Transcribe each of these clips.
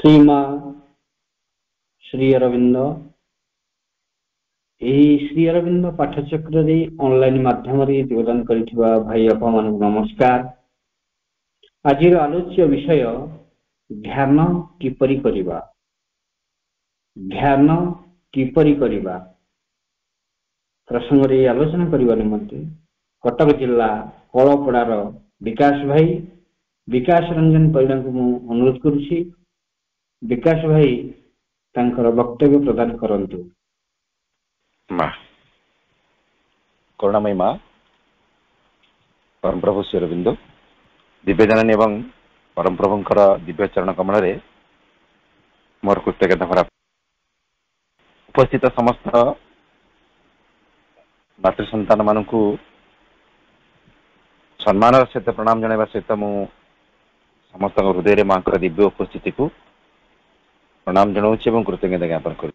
श्रीमा Shri Arvind Shri Arvind पाठचक्र online माध्यम योगदान करिथिबा भाई आपा मानक नमस्कार। आज आलोच्य विषय ध्यान किपरि करिबा। ध्यान किपरि करिबा प्रसंग रे आलोचना करिबा निमंते कटक जिला कलपड़ार विकास रंजन परिणा को मु अनुरोध करुछि। विकास भाई तांकर वक्तव्य प्रदान करंतु। माँ करुणामयी माँ परम प्रभु श्री अरविंद दिव्यजननी एवं परम प्रभुंकर दिव्य चरण कमल रे मोर कृतज्ञता भरा उपस्थित समस्त मातृ संतान मानकु सम्मान सहित प्रणाम जनाइबा सहित मु समस्त हृदय माँ दिव्य उपस्थिति को प्रणाम जनाऊँच और कृतज्ञता ज्ञापन कर।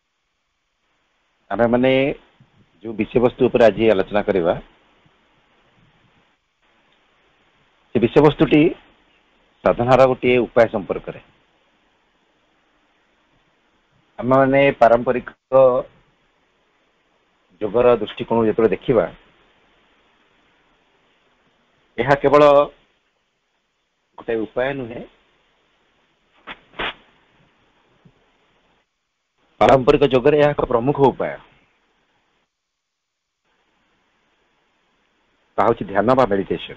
आमे माने जो विषय वस्तु पर आज आलोचना करवा से विषय वस्तुटी साधनार गोटे उपाय संपर्क में आम मैंने पारंपरिक योगर दृष्टिकोण जो देखा यह केवल गोटे उपाय नुहे पारंपरिक योगर यह एक प्रमुख उपाय हूँ ध्यान बा मेडिटेशन।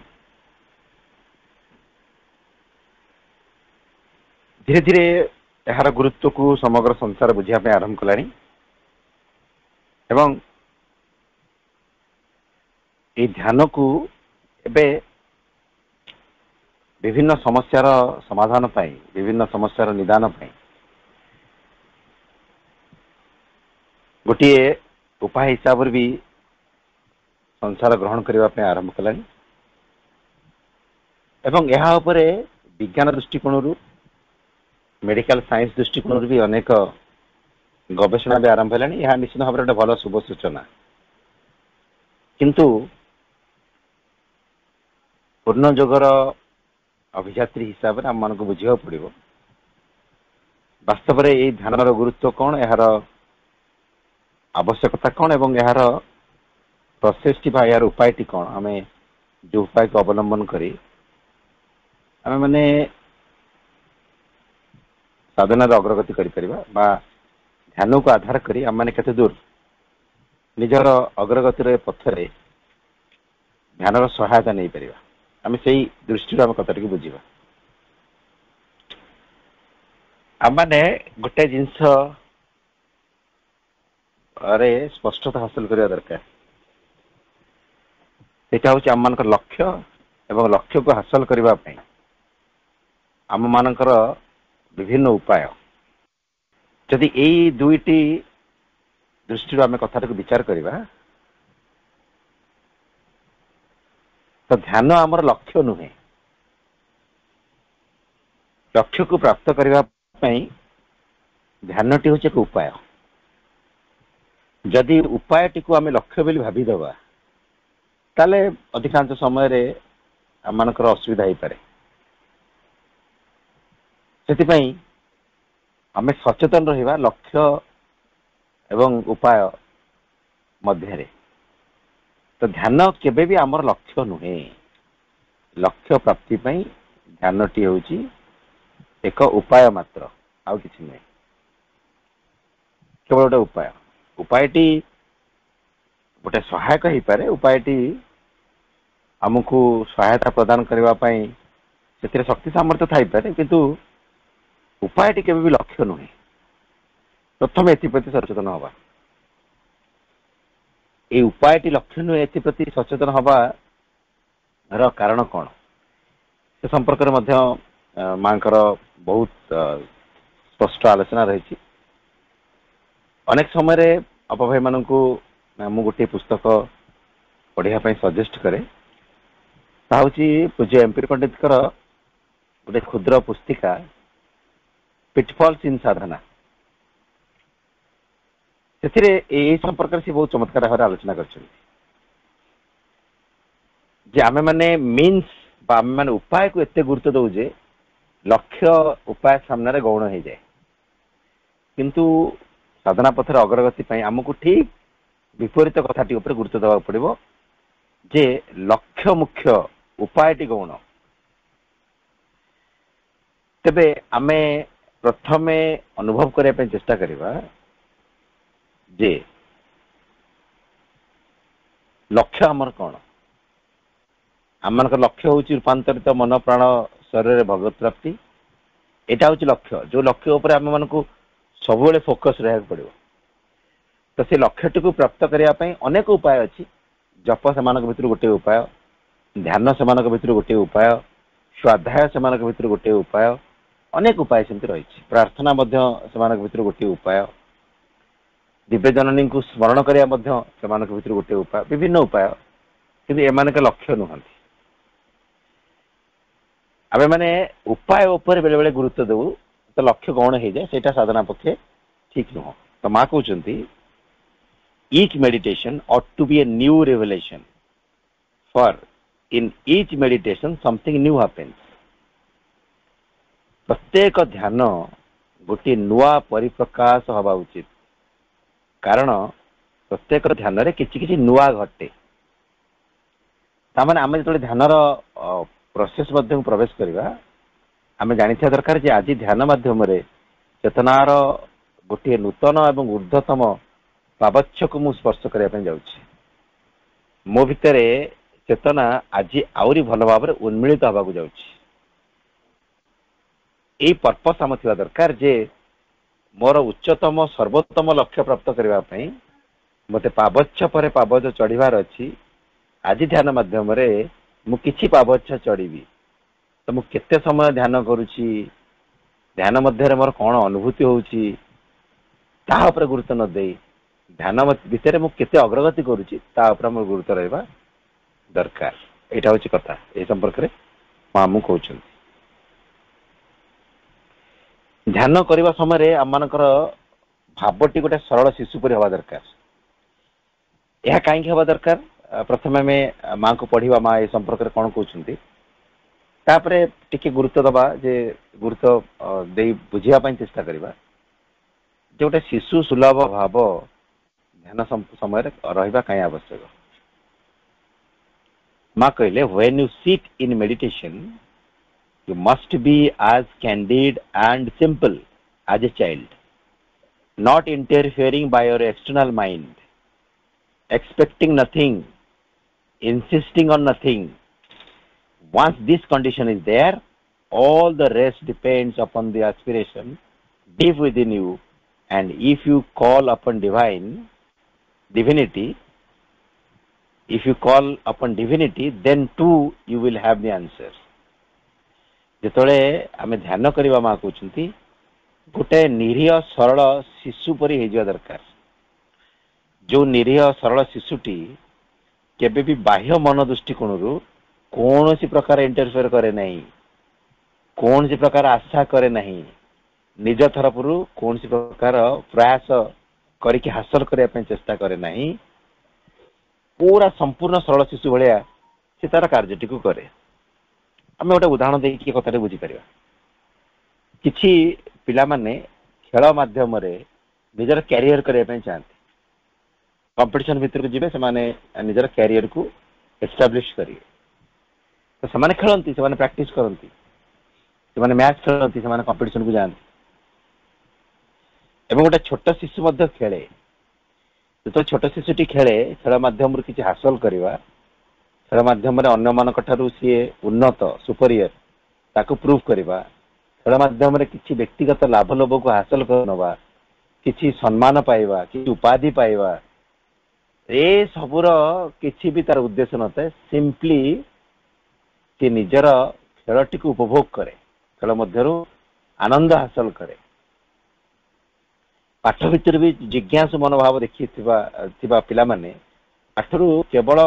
धीरे धीरे यार गुरुत्व को समग्र संसार बुझापे आरंभ कलानी एवं ये ध्यान को एबे विभिन्न समस्यार समाधान पाई विभिन्न समस्यार निदान पाई गोटे उपाय हिसाब से भी संसार ग्रहण करने आरंभ कलानी एवं यह उपरे विज्ञान दृष्टिकोण मेडिकल साइंस दृष्टिकोण भी अनेक गवेषणा भी आरंभ है। यह निश्चित भाव में भल शुभ सूचना किंतु पूर्ण योगर अभियात्री हिसाब से आम मान को बुझा पड़ो वास्तव में ये ध्यान गुरुत्व कौन यार आवश्यकता कौन एवं यार प्रोसेस यार उपाय कौन आम जो उपाय को अवलंबन करी आम मैंने साधन अग्रगति करा ध्यान को आधार करी आम मैंने केते दूर निजर अग्रगतिर पथरे ध्यान सहायता नहीं पार आम से दृष्टि आम कथा टी बुझा आम मैंने गोटे जिनस अरे स्पष्टता हासिल करने दरकार सेटा हूँ आम मान लक्ष्य एवं लक्ष्य को हासिल करने आम मानकर विभिन्न उपाय जदि यही दुईटी दृष्टि आम कथा को विचार करवा तो ध्यान आमर लक्ष्य नुहे लक्ष्य को प्राप्त करने ध्यान टी हूँ एक उपाय जदि उपाय टी को आम लक्ष्य बोली भावीदबा ताले अधिकांश समय आम मानकर असुविधा हो पारे से आम सचेतन रहा लक्ष्य एवं उपाय मध्य तो ध्यान केबे भी आमर लक्ष्य नुहे लक्ष्य प्राप्ति ध्यान टी हूँ एक उपाय मात्र आउ किसी नुहे केवल गोटे उपाय उपायटी गोटे सहायक हो पारे उपायटी आमको सहायता प्रदान करने से शक्ति सामर्थ्य थाई पारे किंतु उपायटी केबे भी लक्ष्य नुहे प्रथम एप्रति सचेतन हवा ये उपायटी लक्ष्य नुहे एप्रति सचेतन हवा कारण कौन से संपर्क में माँ बहुत स्पष्ट आलोचना रही अनेक समय आप भाई मान को मु गोटे पुस्तक पढ़ाई सजेस्ट करे पूज्य एमपी पंडित गोटे क्षुद्र पुस्तिका पिटफॉल्स इन साधना से संपर्क से बहुत चमत्कार भाव आलोचना कर मैंने मीन्स आम मैंने उपाय को एत गुरुत्व दौजे लक्ष्य उपाय सामने गौण हो जाए किंतु साधना पथर अग्रगति पाई आमको ठीक विपरीत कथाटी ऊपर गुरुत्व देवा पड़ो जे लक्ष्य मुख्य उपायटी कौन तेबे आमे प्रथमे अनुभव करने चेष्टा करवा जे लक्ष्य आमर कौन आम लक्ष्य हूँ रूपांतरित मन प्राण शरीर भगवत प्राप्ति यहाँ हूँ लक्ष्य जो लक्ष्य उपर आम मान सब फोकस रहा पड़ो तो से लक्ष्यटी को प्राप्त करने अनेक उपाय अच्छी जप से भर गोटे उपाय ध्यान से भर गोटे उपाय स्वाध्याय से भर गोटे उपाय अनेक उपाय सेमती रही प्रार्थना से भर गोटे उपाय दिव्य जननी को स्मरण करने से गोटे उपाय विभिन्न उपाय कि एम लक्ष्य नुहति आम मैंने उपाय उपर बेले बेले गुरुत्व देव तो लक्ष्य कौन हो जाए से साधना पक्षे ठीक नुह तो माँ कहते each meditation ought to be a new revelation for in each meditation something new happens प्रत्येक ध्यान गोटे नुआ परिप्रकाश हवा उचित कारण प्रत्येक ध्यान रे किछि किछि नुआ घटे तामाने आमे जतले ध्यान प्रोसेस मध्य प्रवेश करवा आमे जानिथिया दरकार जे आज ध्यान माध्यम रे चेतनार गोटे नूतन एवं ऊर्ध्वतम पावच्छ को मु स्पर्श करने जाऊँगी मो भितर चेतना आज आहरी भल भाव उन्मिलित हवा जाऊँगी यही पर्पस आम थी दरकार जे मोर उच्चतम सर्वोत्तम लक्ष्य प्राप्त करने मत पावच्छ पर पावच चढ़ार अच्छी आज ध्यान माध्यम मु किछि पावच्छ चढ़ी तो मु केते समय ध्यान करुच्ची ध्यान मध्य मोर कौन अनुभूति होउची ताहा पर गुरुत्व न दे ध्यान भितर मु केते अग्रगति करुच्ची ता ऊपर मोर गुरुत्व रहिबा दरकार एटा होची कथा ए संपर्क रे मामू कहउछन ध्यान करबा समय रे आमानकर भावटी गोटे सरल शिशु परि हवा दरकार यह काहे हवा दरकार प्रथमे में मां को पढ़िबा मां ए संपर्क रे कोन कहउछंती तापरे टिके गुरुत्व दबा जे गुरुत्व देई बुझिया पई चेष्टा करबा जे गोटे शिशु सुलभ भाव ध्यान समय रहिबा कहीं आवश्यक माँ कहले when you sit in meditation you must be as candid and simple as a child not interfering by your external mind expecting nothing insisting on nothing once this condition is there all the rest depends upon the aspiration deep within you and if you call upon divinity if you call upon divinity then too you will have the answers जेतळे आमे ध्यान करबा मा कहउछंती गोटे निरीह सरल शिशु परि हे जिया दरकार जो निरीह सरल शिशुटी केबे भी बाह्य मन दृष्टिकोणरू कौन सी प्रकार इंटरफेयर करे नहीं कौन सी प्रकार आशा करे नहीं निज तरफरु कौन सी प्रकार प्रयास करके हासिल करने चेष्टा करे नहीं पूरा संपूर्ण सरल शिशु भाया से तार कार्यटी को करे आम गोटे उदाहरण देखिए कथा बुझी पार किछि पिला माने खेल माध्यम निजर कैरियर करने चाहते कंपटीशन भितर को जीवे से माने निजर कैरियर को एस्टाब्लिश करिए तो से खेलती से प्रैक्टिस करती से मैच खेलती से कंपटीशन को जाती एवं गोटे छोट शिशु खेले जो छोट शिशुटी खेले खेल माध्यम किसी हासिल करवा खेल माध्यम अन्य मान सी उन्नत सुपरियर ताको प्रूव करवा खेल माध्यम किसी व्यक्तिगत लाभ लोभ को हासिल करवा किसी सम्मान पाइबा किसी उपाधि पाइबा ए सबूर किसी भी तार उद्देश्य न था सिंपली सी निजर खेलटी को उपभोग करे खेल मध्य आनंद हासिल करे पाठ भितर भी जिज्ञासु मनोभाव देखी पिला माने पाठरू केवल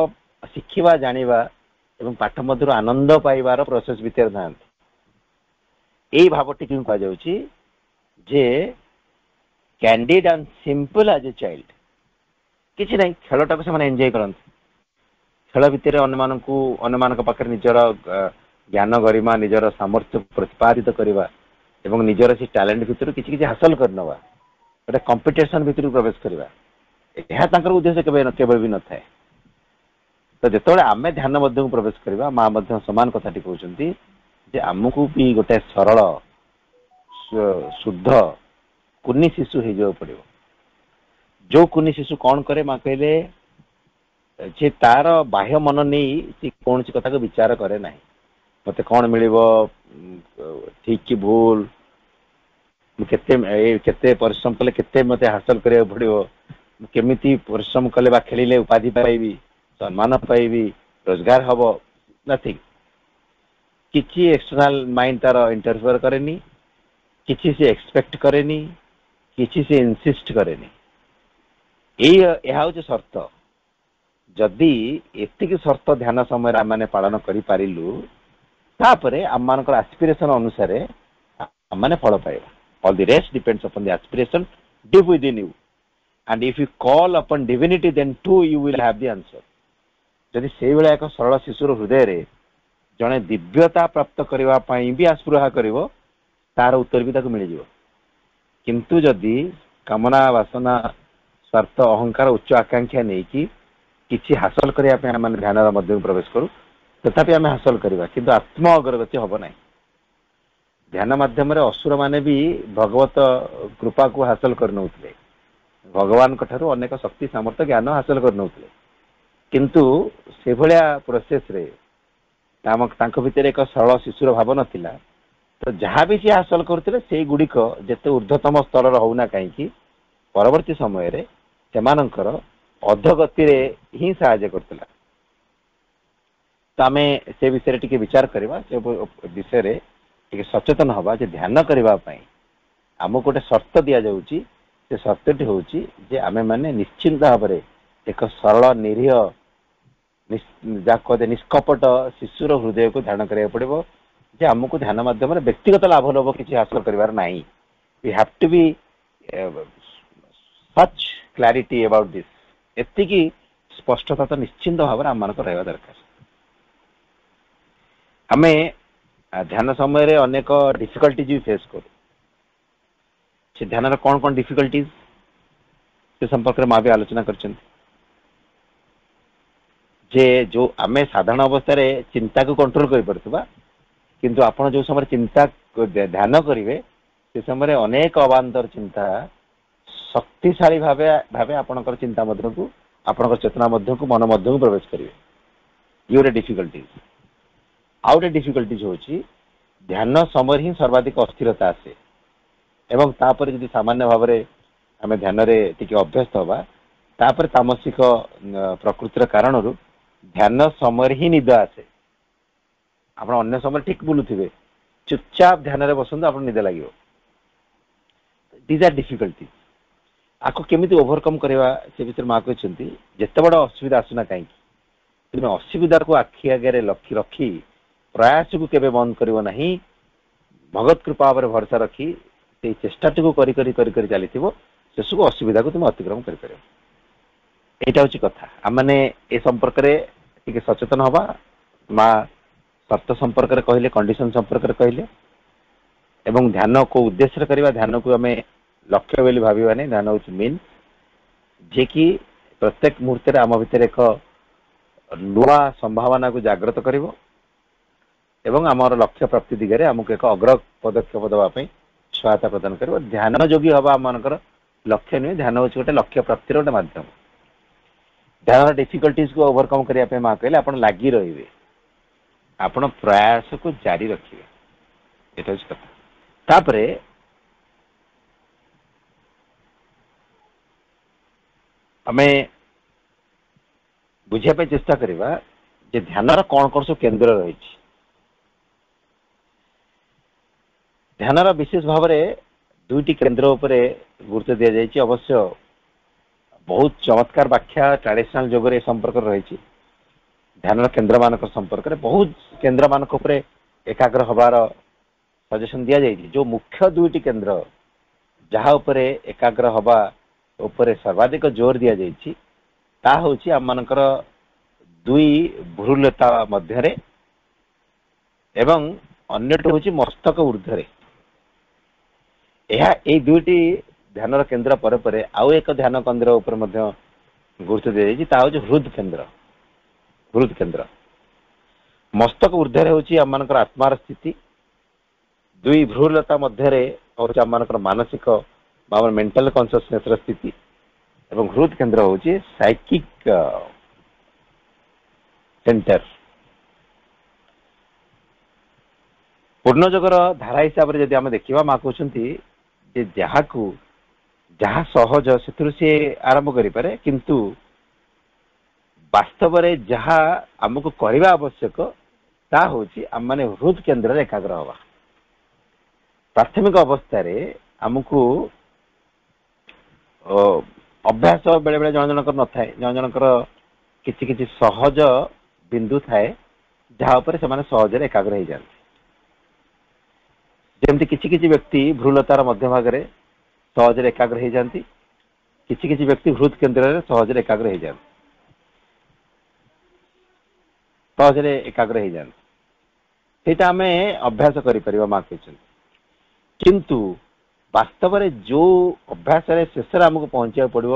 शिखिबा जानिबा एवं पाठ मध्य आनंद पाइबार प्रोसेस भितर था यही भावटी क्यों कह जाउची जे candid and simple as a child किसी नहीं खेलटा को से एंजॉय करते खेल भितर अन्य पाखे निजर ज्ञान गरिमा निजर सामर्थ्य प्रतिपादित करवा एवं निजर से टैलेंट भितर किसी किसी हासिल करनवा गोटे कंपिटिशन भितर प्रवेश करवा यह उद्देश्य केवल भी न थाए। तो जिते आम ध्यान मध्य प्रवेश करवा माँ सामान कथाटी कहते जे आमको भी गोटे सरल शुद्ध कुनी शिशु हो पड़ो। जो कुनी शिशु कौन करे माँ कहले जे तार बाह्य मन नहीं सी कौन सी कथा को विचार करे ना मत कौन मिल ठीक कि भूल केते परिश्रम कले केते मते हासिल करिया पड़ो केमिति परिश्रम कले बा खेलिले उपाधि पाइबी सम्मान पाइबी रोजगार हम नथिंग किसी एक्सटर्नल माइंड तार इंटरफेयर करेनी किसी से एक्सपेक्ट करेनी किसी से इंसिस्ट करेनी यह हूँ शर्त। जदि एतिक शर्त ध्यान समय आम पालन करूँ तापर आम आस्पिरेशन अनुसार आम फल पाइबा। All the rest depends upon the aspiration deep within you. And if you call upon divinity, then too you will have the answer. यदि से भाया एक सरल शिशुर हृदय रे जड़े दिव्यता प्राप्त करने भी आस्पृहा करिवो तार उत्तर भी ताको मिल जिवो। किंतु जदि कामना वासना स्वार्थ अहंकार उच्च आकांक्षा नहीं कि किसी हासिल करने आम ध्यान मध्य प्रवेश करूँ तथापि आम हासिल करवा किंतु आत्म अग्रगति हम ना। ध्यान माध्यम असुर माने भी भगवत कृपा को हासिल करनौतले भगवान ठारू अनेक शक्ति सामर्थ्य ज्ञान हासिल करनौतले किंतु से भलिया प्रोसेस रे तांको भितर एक सरल शिशुर भाव नथिला। तो जहाँ भी सी हासिल करथिले से गुड़िक जेते ऊर्ध्वतम स्तर होना कहीं परवर्ती समय रे सेमानंकर अधोगति रे ही सहायता करथिला। तो आमे से विषय टिके विचार करबा से विषय रे सचेतन हवा जे ध्यान करने आमको गोटे शर्त दि जाऊँगी से शर्तटी हूँ जे आमे माने निश्चिंत भाव में एक सरल निरीह जहाँ कहते निष्कपट शिशुर हृदय को ध्यान करा पड़ो जे आमको ध्यान माध्यम व्यक्तिगत लाभ लोभ किसी हासिल कर नहीं। We have to be such clarity about this एतिकी स्पष्टता तो निश्चिंत भाव में आम मान रहा दरकार। आमे ध्यान समय रे अनेक डिफिकल्टीज भी फेस करू से ध्यान कौन कौन डिफिकल्टीज से संपर्क में माँ भी आलोचना कर जो आमे साधारण अवस्था रे चिंता को कंट्रोल कर पारथुबा किंतु आपण जो समय चिंता ध्यान करेंगे से समय अनेक अवांतर चिंता शक्तिशाली भावे भावे आपणकर चिंता मध्य को आपणकर चेतना मध्य को मन मध्य को प्रवेश करेंगे। ये गोटे डिफिकल्टीज। आउ गोटे डिफिकल्टीज हूँ ध्यान समय ही सर्वाधिक अस्थिरता आसे एवं तापर यदि सामान्य भाव में आम ध्यान टिके अभ्यस्त हवा तापर तामसिक प्रकृतिर कारण ध्यान समय ही निद आसे। आप अन्य समय ठीक बुलुवे चुपचाप ध्यान रे बसंतु आप निद लगे। दीज आर डिफिकल्टीज आपको केमिति ओवरकम करवा से विषय माँ कहते जिते बड़ असुविधा आसुना कहीं तुम असुविधा को आखि आगे रखी प्रयास को केबे बंद करिवो नहीं भगवत कृपा पर भरोसा रखी से चेष्टा को करी करी करी करी चली शेष को असुविधा को तुम अतिक्रम कर यहाँ हूँ कथा। आम मैंने ए संपर्क में सचेतन हवा माँ शर्त संपर्क में कहले कंडीशन संपर्क में कहले एवं ध्यान को उद्देश्य करवा ध्यान को आम लक्ष्य बोली भाविबा नहीं। ध्यान हूँ मीन जे कि प्रत्येक मुहूर्त आम भितर एक नुआ संभावना को जागृत करिवो एवं आमर लक्ष्य प्राप्ति दिगरे आमको एक अग्र पदक्षेप देवाई सहायता प्रदान कर। ध्यान जोगी हवा आम लक्ष्य नुहे ध्यान हूँ गोटे लक्ष्य प्राप्तिर गोटे मध्यम। ध्यान डिफिकल्टीज को ओवरकम करने माँ कहले आप लगी रे आपण प्रयास को जारी रखिए ये हूँ कथा। तापरे आमे बुझापी चेष्टा करवा जे ध्यान कौन कौन सब केन्द्र रही। ध्यान विशेष भाव में दुईटी केन्द्र उपरे गुरुत्व दि जाइए। अवश्य बहुत चमत्कार व्याख्या ट्रेडिशनल जोगरे संपर्क रही। ध्यान केन्द्र मान संपर्क में बहुत केन्द्र मान एकाग्र हबार सजेशन दि जाइए। जो मुख्य दुईटी केन्द्र जहाँ उपरे एकाग्र हवा उपरे सर्वाधिक जोर दि जाइए ता हूँ आम मानकर दुई भ्रूलता मध्य एवं अन्यटी हूँ मस्तक ऊर्ध्वे। यह दुईटी ଧ୍ୟାନର କେନ୍ଦ୍ର ପରେ ପରେ ଆଉ ଏକ ଧ୍ୟାନ କେନ୍ଦ୍ର ଉପରେ ମଧ୍ୟ ଗୁରୁତ୍ୱ ଦିଆଯାଇଛି, ତାହା ହେଉଛି ହୃଦ କେନ୍ଦ୍ର। ହୃଦ କେନ୍ଦ୍ର ମସ୍ତକ ଉର୍ଦ୍ଧ୍ୱରେ ହେଉଛି ଆମମାନଙ୍କର ଆତ୍ମାର ସ୍ଥିତି, ଦୁଇ ଭ୍ରୂଲତା ମଧ୍ୟରେ ହେଉଛି ଆମମାନଙ୍କର ମାନସିକ ବା ଆମର ମେଣ୍ଟାଲ କନସିୟସନେସ ର ସ୍ଥିତି, ଏବଂ ହୃଦ କେନ୍ଦ୍ର ହେଉଛି ସାଇକିକ ସେଣ୍ଟର। ପୂର୍ଣ୍ଣଯୋଗର ଧାରା ହିସାବରେ ଯଦି ଆମେ ଦେଖିବା, ମା କହୁଛନ୍ତି ଯେ ଯାହା ସହଜ ସେଥିରୁ ସେ ଆରମ୍ଭ କରିପାରେ, କିନ୍ତୁ ବାସ୍ତବରେ ଯାହା ଆମକୁ କରିବା ଆବଶ୍ୟକ ତାହା ହେଉଛି ଆମମାନେ ହୃଦ କେନ୍ଦ୍ରରେ ଏକାଗ୍ର ହେବା। ପ୍ରାଥମିକ ଅବସ୍ଥାରେ ଆମକୁ ଅଭ୍ୟାସ ବେଳେ ବେଳେ ଜଣ ଜଣଙ୍କର ନଥାଏ, ଜଣ ଜଣଙ୍କର କିଛି କିଛି ସହଜ ବିନ୍ଦୁ ଥାଏ ଯାହା ଉପରେ ସେମାନେ ସହଜରେ ଏକାଗ୍ର ହେଇଯାନ୍ତି। ଯେମିତି କିଛି କିଛି ବ୍ୟକ୍ତି ଭ୍ରୂଲତାର ମଧ୍ୟ ଭାଗରେ ସହଜରେ ଏକାଗ୍ର ହେଇଯାନ୍ତି, କିଛି କିଛି ବ୍ୟକ୍ତି ହୃଦ କେନ୍ଦ୍ରରେ ସହଜରେ ଏକାଗ୍ର ହେଇଯାନ୍ତି। ସେଇଟା ଆମେ ଅଭ୍ୟାସ କରିପାରିବା ମା କହିଛନ୍ତି। କିନ୍ତୁ ବାସ୍ତବରେ ଯୋଉ ଅଭ୍ୟାସରେ ଶେଷରେ ଆମକୁ ପହଞ୍ଚିବାକୁ ପଡିବ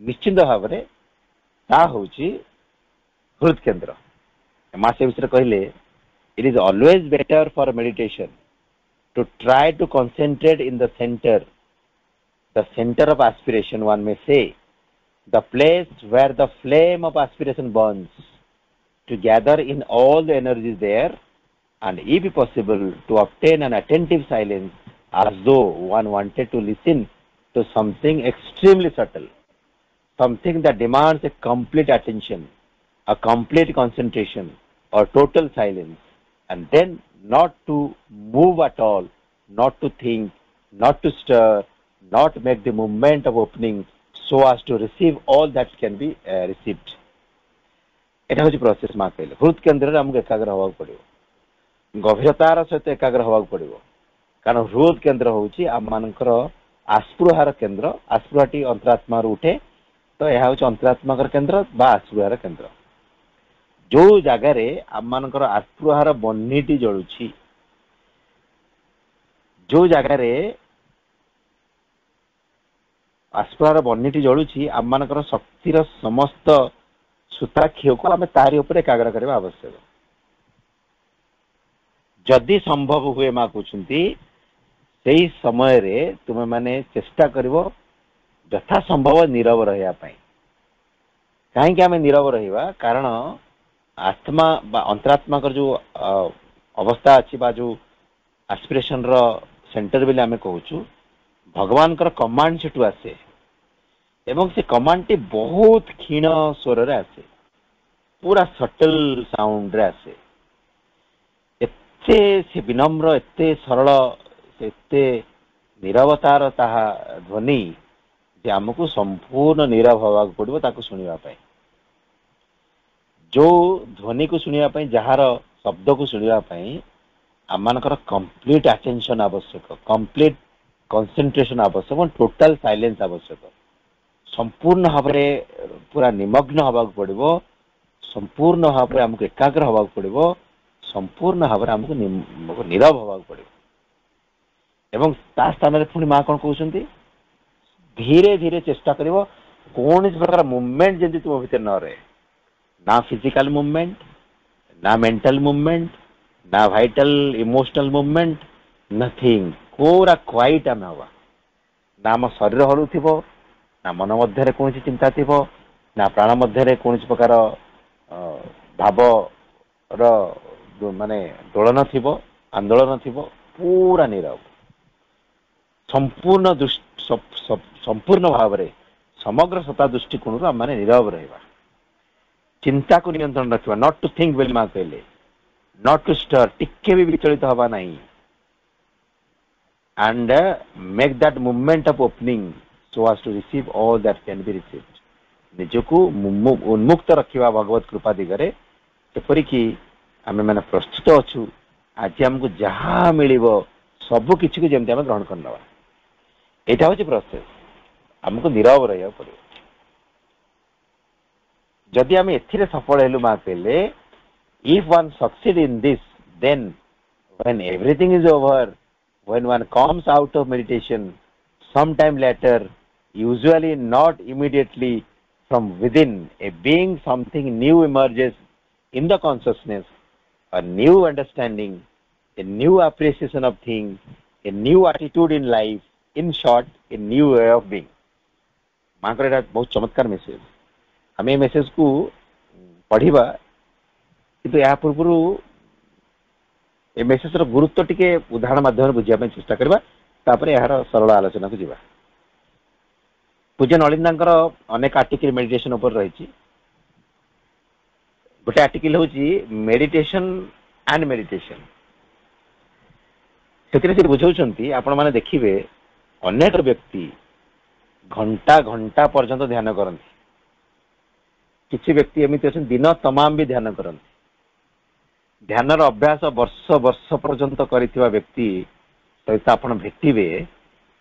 ନିଶ୍ଚିନ୍ତ ଭାବରେ ତାହା ହେଉଛି ହୃଦ କେନ୍ଦ୍ର। ମା ସେ ବିଷୟରେ କହିଲେ, ଇଟ୍ is always better for meditation to try to concentrate in the center of aspiration, one may say, the place where the flame of aspiration burns, to gather in all the energies there, and if possible to obtain an attentive silence as though one wanted to listen to something extremely subtle, something that demands a complete attention, a complete concentration, or total silence, and then not to move at all, not to think, not to stir, not make the movement of opening so as to receive all that can be received. এটা হচ্ছে process মা କହିଲେ। ହୃଦ କେନ୍ଦ୍ରରେ ଆମକୁ ଏକାଗ୍ର ହେବାକୁ ପଡିବ, ଗଭୀରତାର ସହିତ ଏକାଗ୍ର ହେବାକୁ ପଡିବ, କାରଣ ହୃଦ କେନ୍ଦ୍ର ହେଉଛି ଆମମାନଙ୍କର ଆସ୍ପୃହାର କେନ୍ଦ୍ର। ଆସ୍ପୃହାଟି ଅନ୍ତରାତ୍ମାରୁ ଉଠେ, ତ ଏହା ହେଉଛି ଅନ୍ତରାତ୍ମାଙ୍କର କେନ୍ଦ୍ର ବା ଆସ୍ପୃହାର କେନ୍ଦ୍ର। ଯୋଉ ଜାଗାରେ ଆମମାନଙ୍କର ଆସ୍ପୃହାର ବହ୍ନିଟି ଜଳୁଛି, ଯୋଉ ଜାଗାରେ ଆସ୍ପୃହାର ବହ୍ନିଟି ଜଳୁଛି, ଆମମାନଙ୍କର ଶକ୍ତିର ସମସ୍ତ ସୂତାକ୍ଷୟକୁ ଆମେ ତାରି ଉପରେ ଏକାଗ୍ର କରିବା ଆବଶ୍ୟକ। ଯଦି ସମ୍ଭବ ହୁଏ ମା କହୁଛନ୍ତି, ସେଇ ସମୟରେ ତୁମେ ମାନେ ଚେଷ୍ଟା କରିବ ଯଥା ସମ୍ଭବ ନୀରବ ରହିବା ପାଇଁ। କାହିଁକି ଆମେ ନୀରବ ରହିବା? କାରଣ ଆତ୍ମା ବା ଅନ୍ତରାତ୍ମାଙ୍କର ଯୋଉ ଅବସ୍ଥା ଅଛି ବା ଯୋଉ ଆସ୍ପିରେସନ ର ସେଣ୍ଟର ବୋଲି ଆମେ କହୁଛୁ, ଭଗବାନଙ୍କର କମାଣ୍ଡ ସେଠୁ ଆସେ, ଏବଂ ସେ କମାଣ୍ଡଟି ବହୁତ କ୍ଷୀଣ ସ୍ୱରରେ ଆସେ, ପୁରା ସଟଲ ସାଉଣ୍ଡରେ ଆସେ। ଏତେ ସେ ବିନମ୍ର, ଏତେ ସରଳ, ଏତେ ନୀରବତାର ତାହା ଧ୍ୱନି ଯେ ଆମକୁ ସମ୍ପୂର୍ଣ୍ଣ ନୀରବ ହେବାକୁ ପଡିବ ତାକୁ ଶୁଣିବା ପାଇଁ। ଯୋଉ ଧ୍ୱନିକୁ ଶୁଣିବା ପାଇଁ, ଯାହାର ଶବ୍ଦକୁ ଶୁଣିବା ପାଇଁ ଆମମାନଙ୍କର କମ୍ପ୍ଲିଟ ଆଟେନସନ ଆବଶ୍ୟକ, କମ୍ପ୍ଲିଟ କନସେନ୍ଟ୍ରେସନ ଆବଶ୍ୟକ, ଟୋଟାଲ ସାଇଲେନ୍ସ ଆବଶ୍ୟକ। ସମ୍ପୂର୍ଣ୍ଣ ଭାବରେ ପୁରା ନିମଗ୍ନ ହେବାକୁ ପଡିବ, ସମ୍ପୂର୍ଣ୍ଣ ଭାବରେ ଆମକୁ ଏକାଗ୍ର ହେବାକୁ ପଡିବ, ସମ୍ପୂର୍ଣ୍ଣ ଭାବରେ ଆମକୁ ନୀରବ ହେବାକୁ ପଡିବ। ଏବଂ ତା ସ୍ଥାନରେ ପୁଣି ମା କଣ କହୁଛନ୍ତି, ଧୀରେ ଧୀରେ ଚେଷ୍ଟା କରିବ କୌଣସି ପ୍ରକାର ମୁଭମେଣ୍ଟ ଯେମିତି ତୁମ ଭିତରେ ନ ରହେ, ନା ଫିଜିକାଲ ମୁଭମେଣ୍ଟ, ନା ମେଣ୍ଟାଲ ମୁଭମେଣ୍ଟ, ନା ଭାଇଟାଲ ଇମୋସନାଲ ମୁଭମେଣ୍ଟ, ନଥିଙ୍ଗ। ପୁରା କ୍ୱାଇଟ ଆମେ ହବା, ନା ଆମ ଶରୀର ହଲୁଥିବ, ନା ମନ ମଧ୍ୟରେ କୌଣସି ଚିନ୍ତା ଥିବ, ନା ପ୍ରାଣ ମଧ୍ୟରେ କୌଣସି ପ୍ରକାର ଭାବର ମାନେ ଦୋଳନ ଥିବ, ଆନ୍ଦୋଳନ ଥିବ, ପୁରା ନୀରବ, ସମ୍ପୂର୍ଣ୍ଣ ଭାବରେ ସମଗ୍ର ସତ୍ତା ଦୃଷ୍ଟିକୋଣରୁ ଆମେ ନୀରବ ରହିବା। ଚିନ୍ତାକୁ ନିୟନ୍ତ୍ରଣ ରଖିବା, ନଟ୍ ଟୁ ଥିଙ୍କ ବୋଲି ମା କହିଲେ, ନଟ୍ ଟୁ ଷ୍ଟର, ଟିକେ ବି ବିଚଳିତ ହବା ନାହିଁ, and make that movement of opening so as to receive all that can be received. ନିଜକୁ ଉନ୍ମୁକ୍ତ ରଖିବା ଭଗବତ କୃପା ଦିଗରେ, ଏପରିକି ଆମେ ମାନେ ପ୍ରସ୍ତୁତ ଅଛୁ ଆଜି ଆମକୁ ଯାହା ମିଳିବ ସବୁ କିଛିକୁ ଯେମିତି ଆମେ ଗ୍ରହଣ କରିନେବା। ଏଇଟା ହେଉଛି ପ୍ରୋସେସ। ଆମକୁ ନୀରବ ରହିବାକୁ ପଡିବ। ଯଦି ଆମେ ଏଥିରେ ସଫଳ ହେଲୁ ମା କହିଲେ, if one succeed in this, then when everything is over, when one comes out of meditation, sometime later, usually not immediately from within, a being something new emerges in the consciousness, a new understanding, a new appreciation of things, a new attitude in life, in short, a new way of being. मांकर एटा बहुत चमत्कार message आम message को पढ़ा किंतु या पूर्व ए message गुरुत्व टिके उदाहरण माध्यम बुझापी चेष्टा करबा तापरे यार सरल आलोचना को जीवा पूज्य नलिंदांकर अनेक आर्टिकल मेडिटेशन ऊपर रही गोटे आर्टिकल होची मेडिटेशन एंड मेडिटेशन से बुझाउछंती आपण माने देखिबे अनेक व्यक्ति घंटा घंटा पर्यंत ध्यान करती किसी व्यक्ति एमती अच्छे दिन तमाम भी ध्यान करती ध्यान अभ्यास वर्ष वर्ष पर्यंत करिथिबा व्यक्ति सहित आपण भेटिबे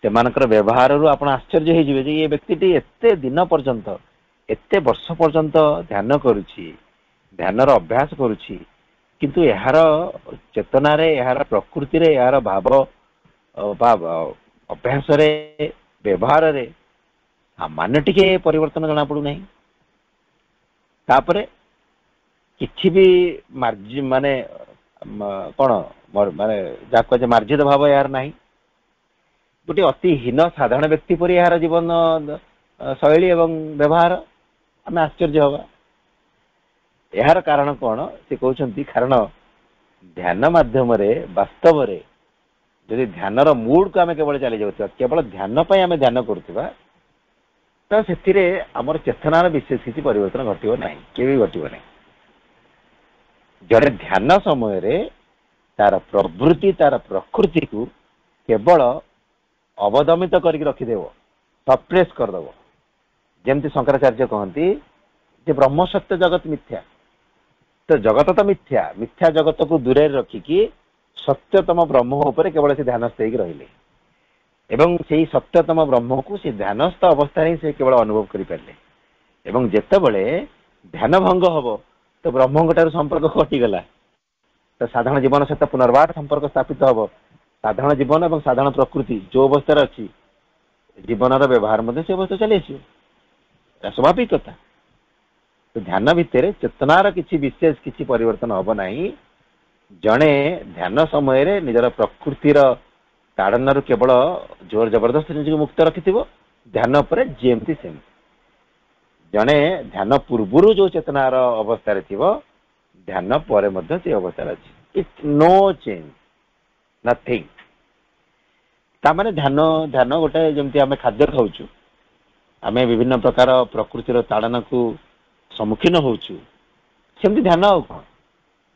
सेमानकर व्यवहार रु आपण आश्चर्य हो जिवे जे ये व्यक्ति एते दिन पर्यंत एते वर्ष पर्यंत ध्यान करुछि ध्यान अभ्यास करुछि किंतु यार चेतना रे यार प्रकृति रे यार भाव अभ्यास रे व्यवहार रे सामान्य टिके परिवर्तन जना पड़ू नहीं तापरे किछि भी मार्जिन माने कौन माने जाको मार्जित भाव यार नहीं गोटे अति हीन साधारण व्यक्ति पर यार जीवन शैली एवं व्यवहार आम आश्चर्य हवा यार कारण कौन से कहते कारण ध्यान माध्यम वास्तव जदि ध्यान मूड को आम केवल चली जाऊँ केवल ध्यान पर आम ध्यान करुवा तो से आमर चेतनार विशेष किसी परिवर्तन घटो ना के घटो ना जड़े ध्यान समय तार प्रवृत्ति तार प्रकृति को केवल अवदमित करके रखिदेव सप्रेस करदेव जमती शंकराचार्य कहती जे ब्रह्म सत्य जगत मिथ्या तो जगत तो मिथ्या मिथ्या जगत को दूरे रखिकी सत्यतम ब्रह्म उपर केवल से ध्यानस्थ होकर रहिले एवं से सत्यतम ब्रह्म को से ध्यानस्थ अवस्था से केवल अनुभव करें एवं जेतेबेले ध्यान भंग हम तो ब्रह्म ठार संपर्क कटिगला तो साधारण जीवन सहित पुनर्बार संपर्क स्थापित हम साधारण जीवन और साधारण प्रकृति जो अवस्था अच्छी जीवन व्यवहार से अवस्था चली आस स्वाभाविक कथा तो ध्यान भितर चेतनार किसी विशेष किसी परिवर्तन हम ना जड़े ध्यान समय निजर प्रकृतिर ताड़न केवल जोर जबरदस्त निजी मुक्त रखि ध्यान पर जेमती सेमती जड़े ध्यान पूर्वर जो चेतनार अवस्था ध्यान पर से अवस्था अच्छी इट्स नो चेंज नथिंग तामाने ध्यान ध्यान गोटे जमती आम खाद्य खाऊँ आम विभिन्न प्रकार प्रकृतिर ताड़न को सम्मुखीन होचु सेमती ध्यान आउ कौन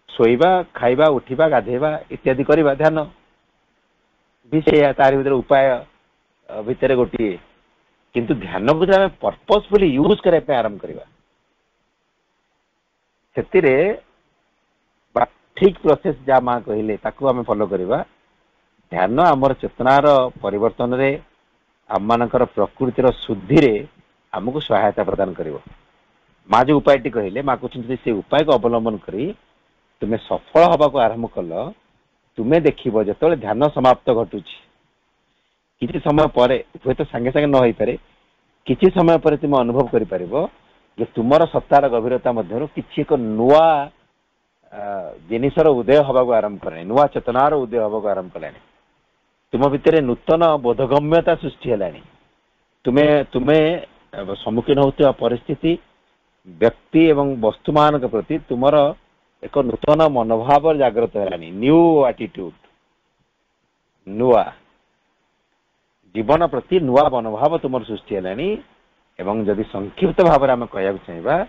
शोइबा खाइबा उठिबा गाधेबा इत्यादि करवा ध्यान भी से तार भीतर उपाय भितर गोटे किंतु ध्यान को जब पर्पसफुली यूज करने आरंभ करवा ठीक प्रोसेस जहाँ माँ कहले ताकू आम फॉलो करवा ध्यान आमर चेतनार परिवर्तन रे आम मानकर प्रकृतिर शुद्धि रे आमको सहायता प्रदान करिवो माँ जो उपायटी कहले माँ कहते से उपाय को अवलंबन करी तुम्हें सफल हवा को आरंभ कल तुम्हें देखिब जो ध्यान समाप्त घटुची किसी समय पर हुए तो सांगे सांगे न हो पारे किसी समय पर तुम अनुभव कर जे तुमर सत्तार गभीरता मध्य किसी एक नुआ जिनिसर उदय हवा को आरंभ कलानी नुआ चेतनार उदय हवा को आरंभ कलानी तुम भितर नूतन बोधगम्यता सृष्टि है तुम्हें तुम्हें सम्मुखीन होता परिस्थिति व्यक्ति एवं वस्तुमान के प्रति तुमर एक नूतन मनोभाव जागृत है न्यू एटीट्यूड नुआ जीवन प्रति नुआ मनोभाव तुम सृष्टि है एवं जदि संक्षिप्त भाव में कह चाहिए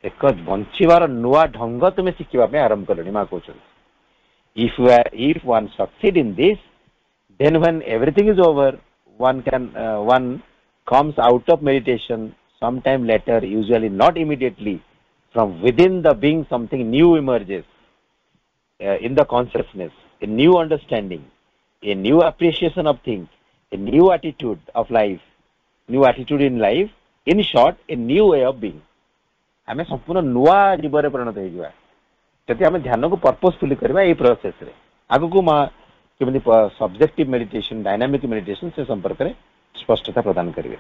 एक बंचार नुआ ढंग तुम्हें शिखा आरंभ कल माँ कहते if one succeed in this then when everything is over one comes out of meditation sometime later, usually not immediately, from within the being something new emerges in the consciousness, a new understanding, a new appreciation of things, a new attitude of life, new attitude in life, in short, a new way of being. आम संपूर्ण नुआ जीवन परिणत होती आम ध्यान को purposefully करवा ये प्रोसेस रे आगु को माँ केमती सब्जेक्टिव मेडिटेशन डायनामिक मेडिटेशन से संपर्क में स्पष्टता प्रदान करेंगे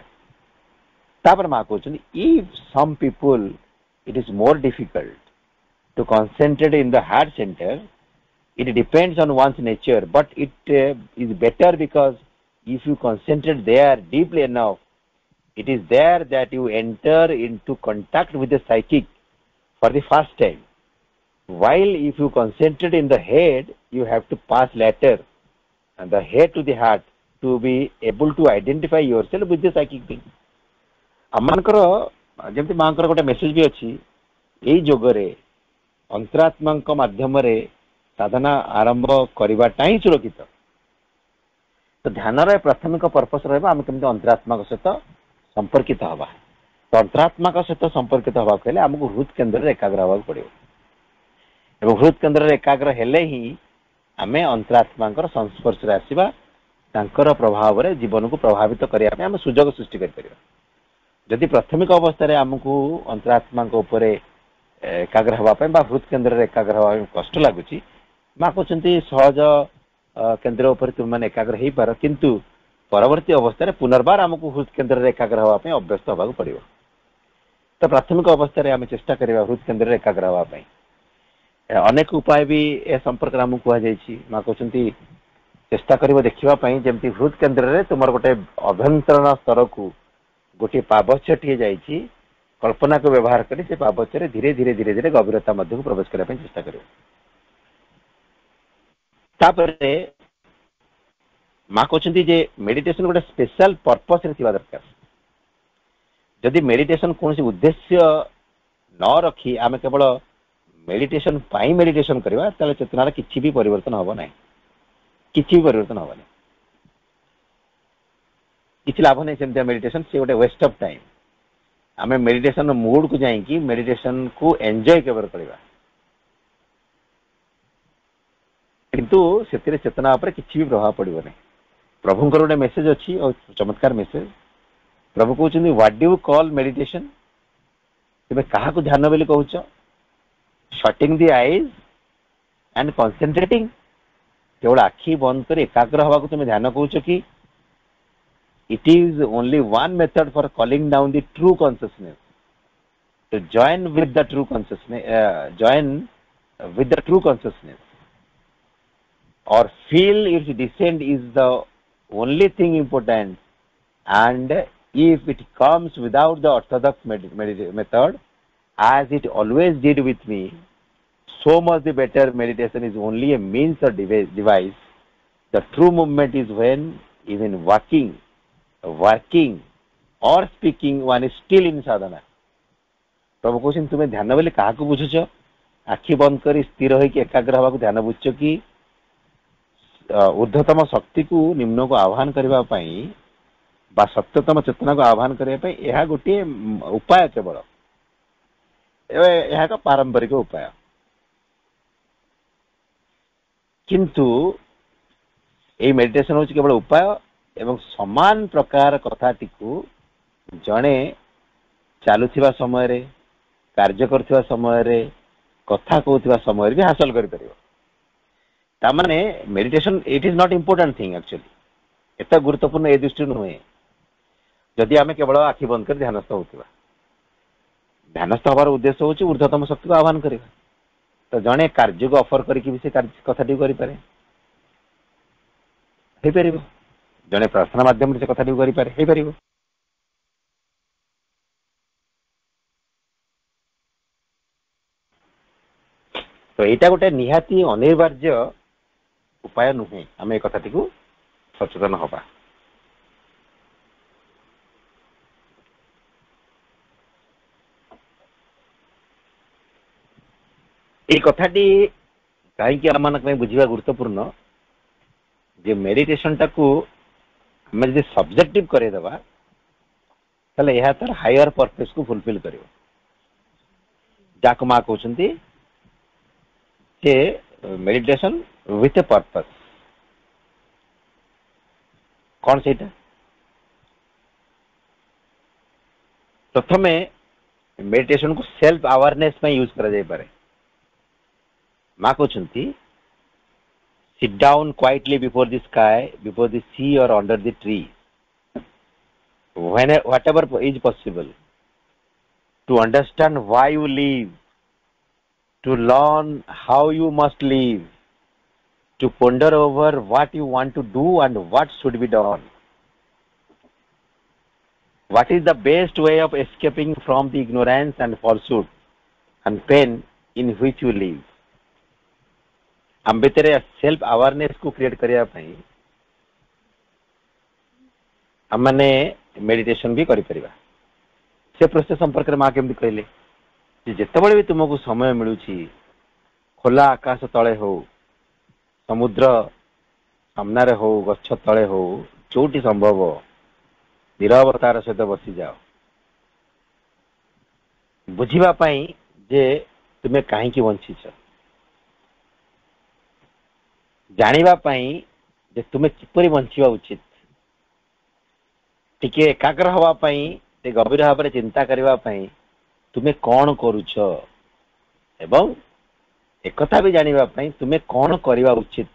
तापर माँ कहते if some people it is more difficult to concentrate in the heart center it depends on one's nature but it is better because if you concentrate there deeply enough it is there that you enter into contact with the psychic for the first time while if you concentrate in the head you have to pass later and the head to the heart to be able to identify yourself with the psychic being ଆମମାନଙ୍କର ଯେମିତି ମାଙ୍କର ଗୋଟେ message ବି ଅଛି ଏଇ ଯୋଗରେ ଅନ୍ତରାତ୍ମାଙ୍କ ମାଧ୍ୟମରେ ସାଧନା ଆରମ୍ଭ କରିବାଟା ହିଁ ସୁରକ୍ଷିତ ତ ଧ୍ୟାନର ପ୍ରାଥମିକ ପର୍ପସ ରହିବ ଆମେ କେମିତି ଅନ୍ତରାତ୍ମାଙ୍କ ସହିତ ସମ୍ପର୍କିତ ହେବା ତ ଅନ୍ତରାତ୍ମାଙ୍କ ସହିତ ସମ୍ପର୍କିତ ହେବାକୁ ହେଲେ ଆମକୁ ହୃଦ କେନ୍ଦ୍ରରେ ଏକାଗ୍ର ହେବାକୁ ପଡ଼ିବ ଏବଂ ହୃଦ କେନ୍ଦ୍ରରେ ଏକାଗ୍ର ହେଲେ ହିଁ ଆମେ ଅନ୍ତରାତ୍ମାଙ୍କର ସଂସ୍ପର୍ଶରେ ଆସିବା ତାଙ୍କର ପ୍ରଭାବରେ ଜୀବନକୁ ପ୍ରଭାବିତ କରିବା ପାଇଁ ଆମେ ସୁଯୋଗ ସୃଷ୍ଟି କରିପାରିବା ଯଦି ପ୍ରାଥମିକ ଅବସ୍ଥାରେ ଆମକୁ ଅନ୍ତରାତ୍ମାଙ୍କ ଉପରେ ଏକାଗ୍ର ହେବା ପାଇଁ ବା ହୃଦ କେନ୍ଦ୍ରରେ ଏକାଗ୍ର ହେବା ପାଇଁ କଷ୍ଟ ଲାଗୁଛି ମା କହୁଛନ୍ତି ସହଜ କେନ୍ଦ୍ର ଉପରେ ତୁମେମାନେ ଏକାଗ୍ର ହେଇପାର କିନ୍ତୁ ପରବର୍ତ୍ତୀ ଅବସ୍ଥାରେ ପୁନର୍ବାର ଆମକୁ ହୃଦ କେନ୍ଦ୍ରରେ ଏକାଗ୍ର ହେବା ପାଇଁ ଅଭ୍ୟସ୍ତ ହେବାକୁ ପଡ଼ିବ ତ ପ୍ରାଥମିକ ଅବସ୍ଥାରେ ଆମେ ଚେଷ୍ଟା କରିବା ହୃଦ କେନ୍ଦ୍ରରେ ଏକାଗ୍ର ହେବା ପାଇଁ ଅନେକ ଉପାୟ ବି ଏ ସମ୍ପର୍କରେ ଆମକୁ କୁହାଯାଇଛି ମା କହୁଛନ୍ତି ଚେଷ୍ଟା କରିବ ଦେଖିବା ପାଇଁ ଯେମିତି ହୃଦ କେନ୍ଦ୍ରରେ ତୁମର ଗୋଟେ ଅଭ୍ୟନ୍ତରୀଣ ସ୍ତରକୁ ଗୋଟିଏ ପାବଚ୍ଛଟିଏ ଯାଇଛି କଳ୍ପନାକୁ ବ୍ୟବହାର କରି ସେ ପାବଚ୍ଛରେ ଧୀରେ ଧୀରେ ଧୀରେ ଧୀରେ ଗଭୀରତା ମଧ୍ୟକୁ ପ୍ରବେଶ କରିବା ପାଇଁ ଚେଷ୍ଟା କରିବ ତାପରେ ମା କହୁଛନ୍ତି ଯେ ମେଡିଟେସନ ଗୋଟେ ସ୍ପେଶାଲ ପର୍ପସରେ ଥିବା ଦରକାର ଯଦି ମେଡିଟେସନ କୌଣସି ଉଦ୍ଦେଶ୍ୟ ନ ରଖି ଆମେ କେବଳ ମେଡିଟେସନ ପାଇଁ ମେଡିଟେସନ କରିବା ତାହେଲେ ଚେତନାର କିଛି ବି ପରିବର୍ତ୍ତନ ହେବ ନାହିଁ କିଛି ବି ପରିବର୍ତ୍ତନ ହେବ ନାହିଁ କିଛି ଲାଭ ନାହିଁ ସେମିତିଆ ମେଡିଟେସନ ସେ ଗୋଟେ ୱେଷ୍ଟ ଅଫ ଟାଇମ ଆମେ ମେଡିଟେସନ ମୁଡକୁ ଯାଇକି ମେଡିଟେସନ କୁ ଏନ୍ଜୟ କେବଳ କରିବା କିନ୍ତୁ ସେଥିରେ ଚେତନା ଉପରେ କିଛି ବି ପ୍ରଭାବ ପଡ଼ିବ ନାହିଁ ପ୍ରଭୁଙ୍କର ଗୋଟେ ମେସେଜ ଅଛି ଆଉ ଚମତ୍କାର ମେସେଜ ପ୍ରଭୁ କହୁଛନ୍ତି what do you call meditation ତୁମେ କାହାକୁ ଧ୍ୟାନ ବୋଲି କହୁଛ shutting the eyes and concentrating केवल आखि बंद कर एकाग्र हवा को तुम ध्यान कौच कि it is only one method for calling down the true consciousness to join with the true consciousness or feel its descent is the only thing important and if it comes without the orthodox method as it always did with me so much the better meditation is only a means or device the true movement is when even working or speaking one is still in sadhana प्रभु कहते तुम्हें ध्यान बोले क्या बुझुच आखि बंद कर स्थिर होकर एकाग्र हवा ध्यान बुझ कि ऊर्ध्वतम शक्ति को निम्न को आह्वान करने सत्यतम चेतना को आह्वान करने यह गोटे उपाय केवल यह एक पारंपरिक उपाय किंतु ये मेडिटेशन हूँ केवल उपाय एवं समान प्रकार कथाटी को जड़े चलुवा समय कार्य कर समय कथा कहता समय भी हासिल कर meditation it is not important thing actually एत गुरुत्वपूर्ण ए दृष्टि नुहे जदि आम केवल आखि बंद कर ध्यानस्थ होता ध्यानस्थ हबार उद्देश्य हूँ ऊर्ध्वतम शक्ति को आह्वान करवा तो जड़े कार्य को ऑफर करके भी से कथाटी करें जड़े प्रार्थना माध्यम से कथाटी करें तो यहाँ गोटे निहाती अनिवार्य उपाय नुहे आम ए कथाटी को सचेतन हवा ये कथाटी कहीं आम बुझा गुरुत्वपूर्ण जे मेडिटेशन टाकू आम जो सब्जेक्टिव करदेवा यह तार हायर पर्पस को फुलफिल कर जाक माँ कहते मेडिटेशन विथ ए पर्पस कौन से प्रथम मेडिटेशन को सेल्फ अवेयरनेस में यूज करा जाय पारे माँ कहते sit down quietly before the sky before the sea or under the tree whatever is possible, to understand why you live, to learn how you must live, to ponder over what you want to do and what should be done. What is the best way of escaping from the ignorance and falsehood and pain in which you live? हम भितर self awareness को create करिया पई हमने meditation भी करि परिबा से process संपर्क में मां केमति कहले जे जेतेबेले भी तुमको समय मिलुची खोला आकाश तळे हो समुद्र सामने हो गच्छ तळे हो जोटी संभव निरवतार सहित बसी जाओ बुझिबा पई जे तुमे काहे की वंचित जानिबा पई जे तुमे किपरि वंचिबा उचित टिके एकाग्र हवा पई ते गभीर भाव में चिंता करबा पई तुमे कोन करूछ एवं एकथा भी जानिबा पई तुमे कोन करबा उचित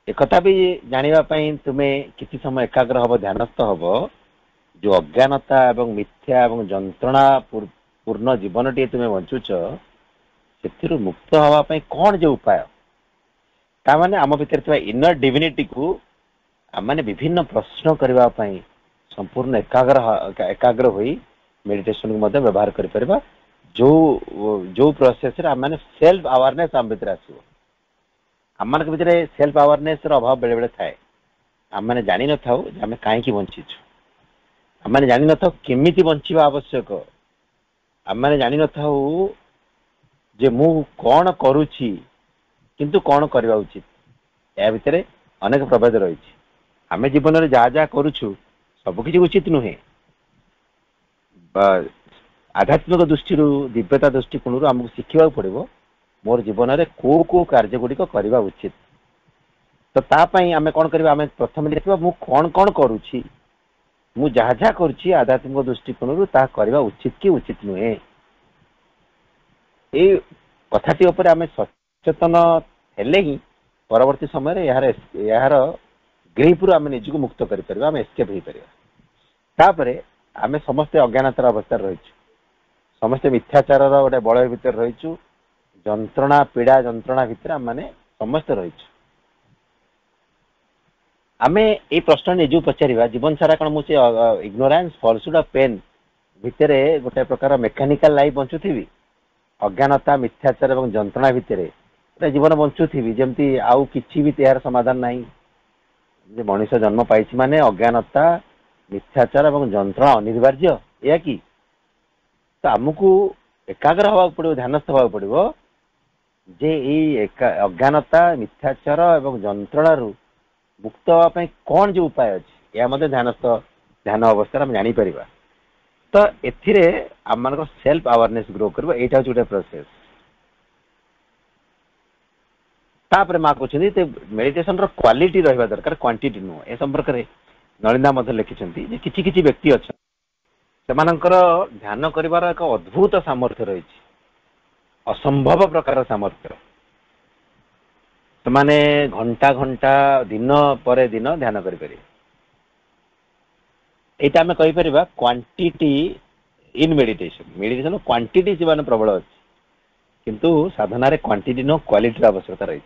एकथा भी जानिबा पई तुमे किछि समय एकाग्र हब ध्यानस्थ हब जो अज्ञानता एवं मिथ्या एवं जंत्रणा पूर्ण जीवन टी तुमे वंचुछ सेथिरु मुक्त हवा पई कोन जे उपाय ता माने आम भीतर इनर डिविनिटी को आम माने विभिन्न प्रश्न करबा पई संपूर्ण एकाग्र होई मेडिटेशन को मध्य व्यवहार करि परबा जो जो प्रोसेस रे आम माने सेल्फ अवेयरनेस आम भीतर आसीबो आम मान के भीतर सेल्फ अवेयरनेस रो अभाव बेले बेले थाए आम माने जानि न थाउ जे आम काहे की वंचिछु आम माने जानि न थाउ केमिति वंचिबा आवश्यक आम माने जानि न थाउ जे मु कोन करूची किंतु कौन करवा उचित या भितर अनेक प्रभेद रही आम जीवन में जहाँ जहाँ करुचु सबकि उचित नुहे आध्यात्मिक दृष्टि दिव्यता दृष्टिकोण आमको शिखा पड़ो मोर जीवन में को को कार्य गुड़िक करवा उचित तो तापाई आम कौन करवा आम प्रथम देखा मु कौन कौन करुच्ची मु जहाँ जहाँ करुच्ची आध्यात्मिक दृष्टिकोण ता करवा उचित कि उचित नुहे ये कथाटी उपर आम सचेतन हेले ही परवर्ती समय यार ग्रीप रु आम निजक मुक्त कर आम एस्केप हो पार आम समस्ते अज्ञानतार अवस्था रही समस्ते मिथ्याचार गोटे बलय भितर रही जंत्रणा पीड़ा जंत्रणा भितर आम मैंने समस्ते रही आम ये प्रश्न निजक पचार जीवन सारा कौन मुझे इग्नोरान्स फॉल्सहुड ऑफ पेन भितर गोटे प्रकार मेकानिकल लाइफ बंचुथी अज्ञानता मिथ्याचार और जंत्रणा भितर जीवन बंचुथी जमती आउ किछि भी यार समाधान नहीं जे मनुष्य जन्म पाई माने अज्ञानता मिथ्याचार और जंत्रणा अनिवार्य या कि तो आमको एकाग्र हवा पड़ो ध्यानस्थ हवा पड़ो जे अज्ञानता मिथ्याचार और जंत्रणा मुक्त होगापी कौन जो उपाय अच्छे या ध्यानस्थ ध्यान अवस्था आम जापर तो एथिरे आम मान सेल्फ अवेयरनेस ग्रो कर यहाँ गोटे प्रोसेस तापर माँ कहते मेडिटेशन रो क्वालिटी रहा दरकार क्वांटिटी नुह ए संपर्क में नलिंदा लिखिं कि व्यक्ति अच्छा से ध्यान कर एक अद्भुत सामर्थ्य रही असंभव प्रकार सामर्थ्य से घंटा घंटा दिन पर दिन ध्यान करें यहाँ आम कहीपर quantity in meditation meditation quantity से प्रबल अच्छी किंतु साधना क्वांटिटी नो क्वालिटी आवश्यकता रही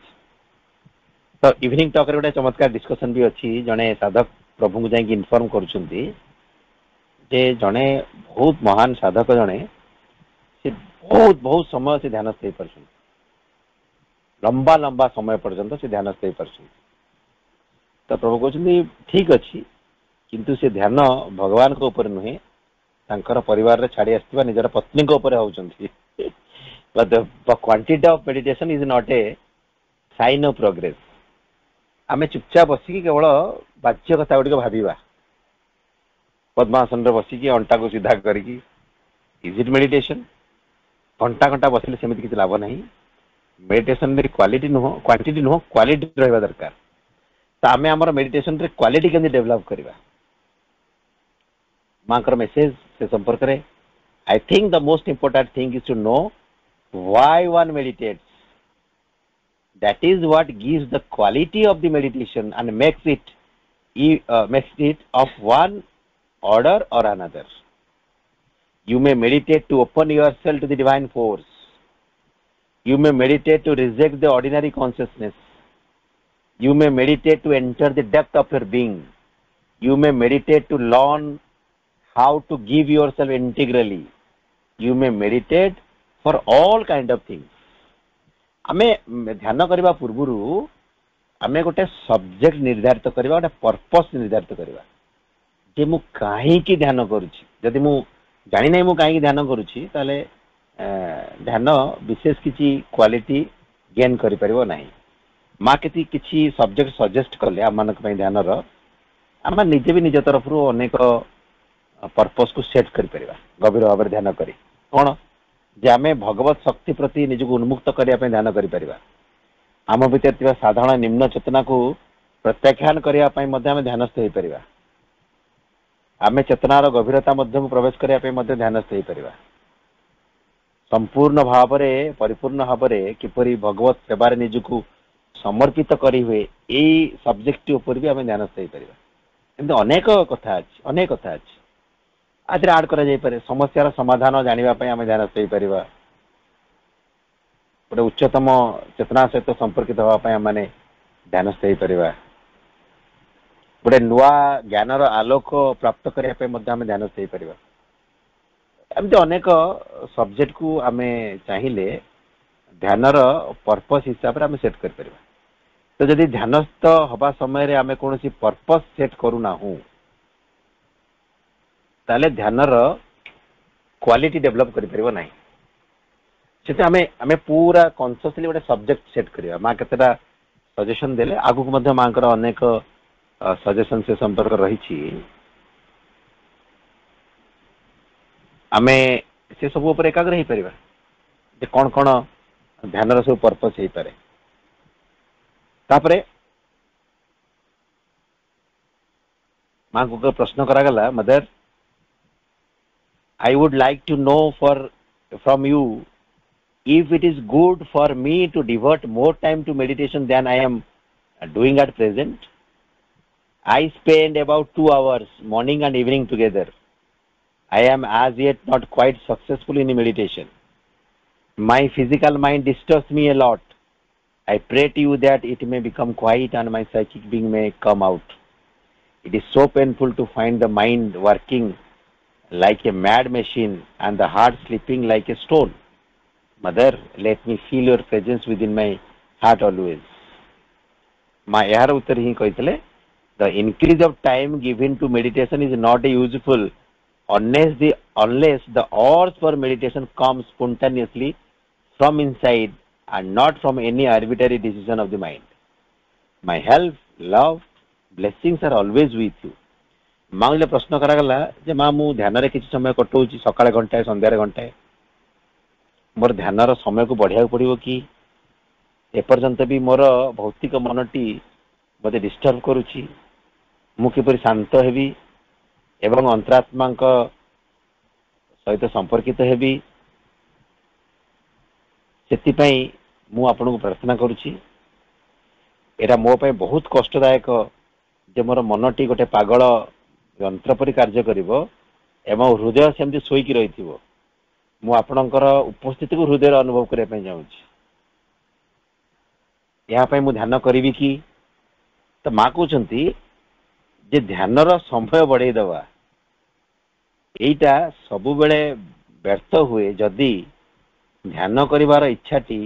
तो इवनिंग टॉक रे गोटे चमत्कार डिस्कशन भी अच्छी जड़े साधक प्रभु को जाकि इनफॉर्म करुँचे जे जड़े बहुत महान साधक जड़े से बहुत बहुत समय से ध्यानस्थ हो पार लंबा लंबा समय पर्यंत से ध्यानस्थ हो पार तो प्रभु कहते ठीक अच्छी किंतु से ध्यान भगवान को ऊपर नुहे तांकर परिवार रे छाड़ी आसथिबा निजर पत्नी को ऊपर होउचंती but the quantity of meditation is not a sign of progress आमे चुपचाप बसिकी केवल बाच्य कथा गुड़िक भाविबा पद्मासन बसिकी अंटा को सीधा करिकी इज इट मेडिटेशन घंटा घंटा बसिले सेमिति किछि लाभ नहीं मेडिटेशन रे क्वालिटी नुह क्वांटिटी नुह क्वालिटी रहबा दरकार तो आमे हमर मेडिटेशन रे क्वालिटी केमि डेवलप करबा मांकर मेसेज से संपर्क रे I think the most important thing is to know why one meditates. That is what gives the quality of the meditation and makes it of one order or another. You may meditate to open yourself to the divine force. You may meditate to reject the ordinary consciousness. You may meditate to enter the depth of your being. You may meditate to learn how to give yourself integrally. You may meditate for all kind of things. आमे ध्यान करबा पूर्वरु आमे गोटे subject निर्धारित करबा, गोटे purpose निर्धारित करबा जे मु काहे की ध्यान करूची। जदि मु जानि नै मु काहे की ध्यान करूची ताले ध्यान विशेष किछि क्वालिटी गेन करि परिबो नाही। माँ के किसी सब्जेक्ट सजेस्ट कले आम मान ध्यान आम निजे भी निज तरफ अनेक पर्पस को सेट कर गभीर भाव में ध्यान करी कौन जे आम भगवत शक्ति प्रति निजक उन्मुक्त करने ध्यान कर आम भर साधारण निम्न चेतना को प्रत्याख्यान करने ध्यानस्थ हो पार आम चेतनार गभीरता प्रवेश करने ध्यानस्थ हो पार संपूर्ण भाव में परिपूर्ण भाव में किपरि भगवत सेवार निजक समर्पित करी हुए यही सब्जेक्ट ऊपर भी आम ध्यानस्थ हो पार एमती अनेक कथा अच्छी अनेक कथा अच्छी आदि आड कर समस्यार समाधान जानापी आम ध्यानस्थ हो पार गोटे उच्चतम चेतना सहित संपर्कित हाँपाई आम ध्यानस्थ हो पार गोटे नुआ ज्ञानर आलोक प्राप्त करने आम ध्यानस्थ हो पार एमती अनेक सब्जेक्ट को आम चाहिए ध्यानर पर्पस हिसाब से आम सेट कर पार तो जदि ध्यानस्थ हवा समय आम कौन पर्पस सेट करूना ताले ध्यानर क्वालिटी डेवलप कर ना आम आम पूरा कॉन्शियसली गोटे सब्जेक्ट सेट करवा माँ केतेटा सजेशन देले आगु को माँ अनेक सजेशन से संपर्क रही आम से सब उपर एकाग्र हो पार कौन कौन ध्यानर सब पर्पस हो पारे तापरे माँ को प्रश्न करागला mother I would like to know from you if it is good for me to devote more time to meditation than I am doing at present. I spend about 2 hours morning and evening together. I am as yet not quite successful in meditation. My physical mind disturbs me a lot. I pray to you that it may become quiet and my psychic being may come out. It is so painful to find the mind working like a mad machine and the heart sleeping like a stone. Mother, let me feel your presence within my heart always. माँ यार उत्तर ही कहते the increase of time given to meditation is not useful unless the urge for meditation comes spontaneously from inside and not from any arbitrary decision of the mind. My health, love, blessings are always with you. माँ को प्रश्न करागला जे माँ मु ध्यान रे किसी समय कटौची सकाळे घंटाए संध्यारे घंटाए मोर ध्यानर समय को बढ़िया पड़ो कि एपर्यंत भी मोर भौतिक मनटी मत डिस्टर्ब करुच्ची मु किपरि शांत हेबी एवं अंतरात्मा सहित संपर्कित हेबी सेतिपई मु आपन को प्रार्थना करुच्ची एरा मो पे बहुत कष्टदायक जे मोर मनटी गोटे पागल यंत्र परि कार्य करिवो एवं हृदय सेमती सोईकी रहिथिवो मु आपणकर उपस्थिति को हृदय अनुभव करने चाहूँगी यहाँ मु ध्यान करी कि तो माँ कहते जे ध्यानर समय बढ़े दवा यहीटा सब बेले व्यर्थ हुए जदि ध्यान करिवार इच्छाटी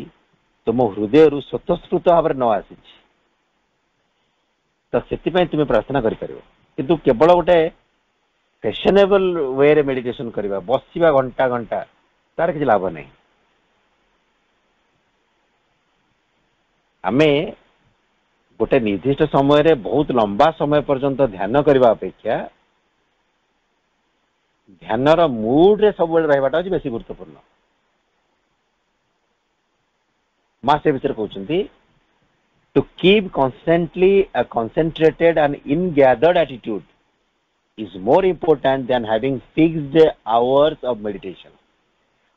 तुम हृदय स्वतःस्फूर्त भाव में न आसी तो से तुम्हें प्रार्थना करिपारिबो किंतु केवल गोटे फैशनेबल वे रे मेडिटेशन करवा बसवा घंटा घंटा तार किसी लाभ नहीं आमे गोटे निर्दिष्ट समय रे बहुत लंबा समय पर्यंत ध्यान करने अपेक्षा ध्यानर मूड रे सब रहा बेसी गुरुत्वपूर्ण माँ से विषय कहते to keep constantly concentrated and in-gathered attitude is more important than having fixed hours of meditation.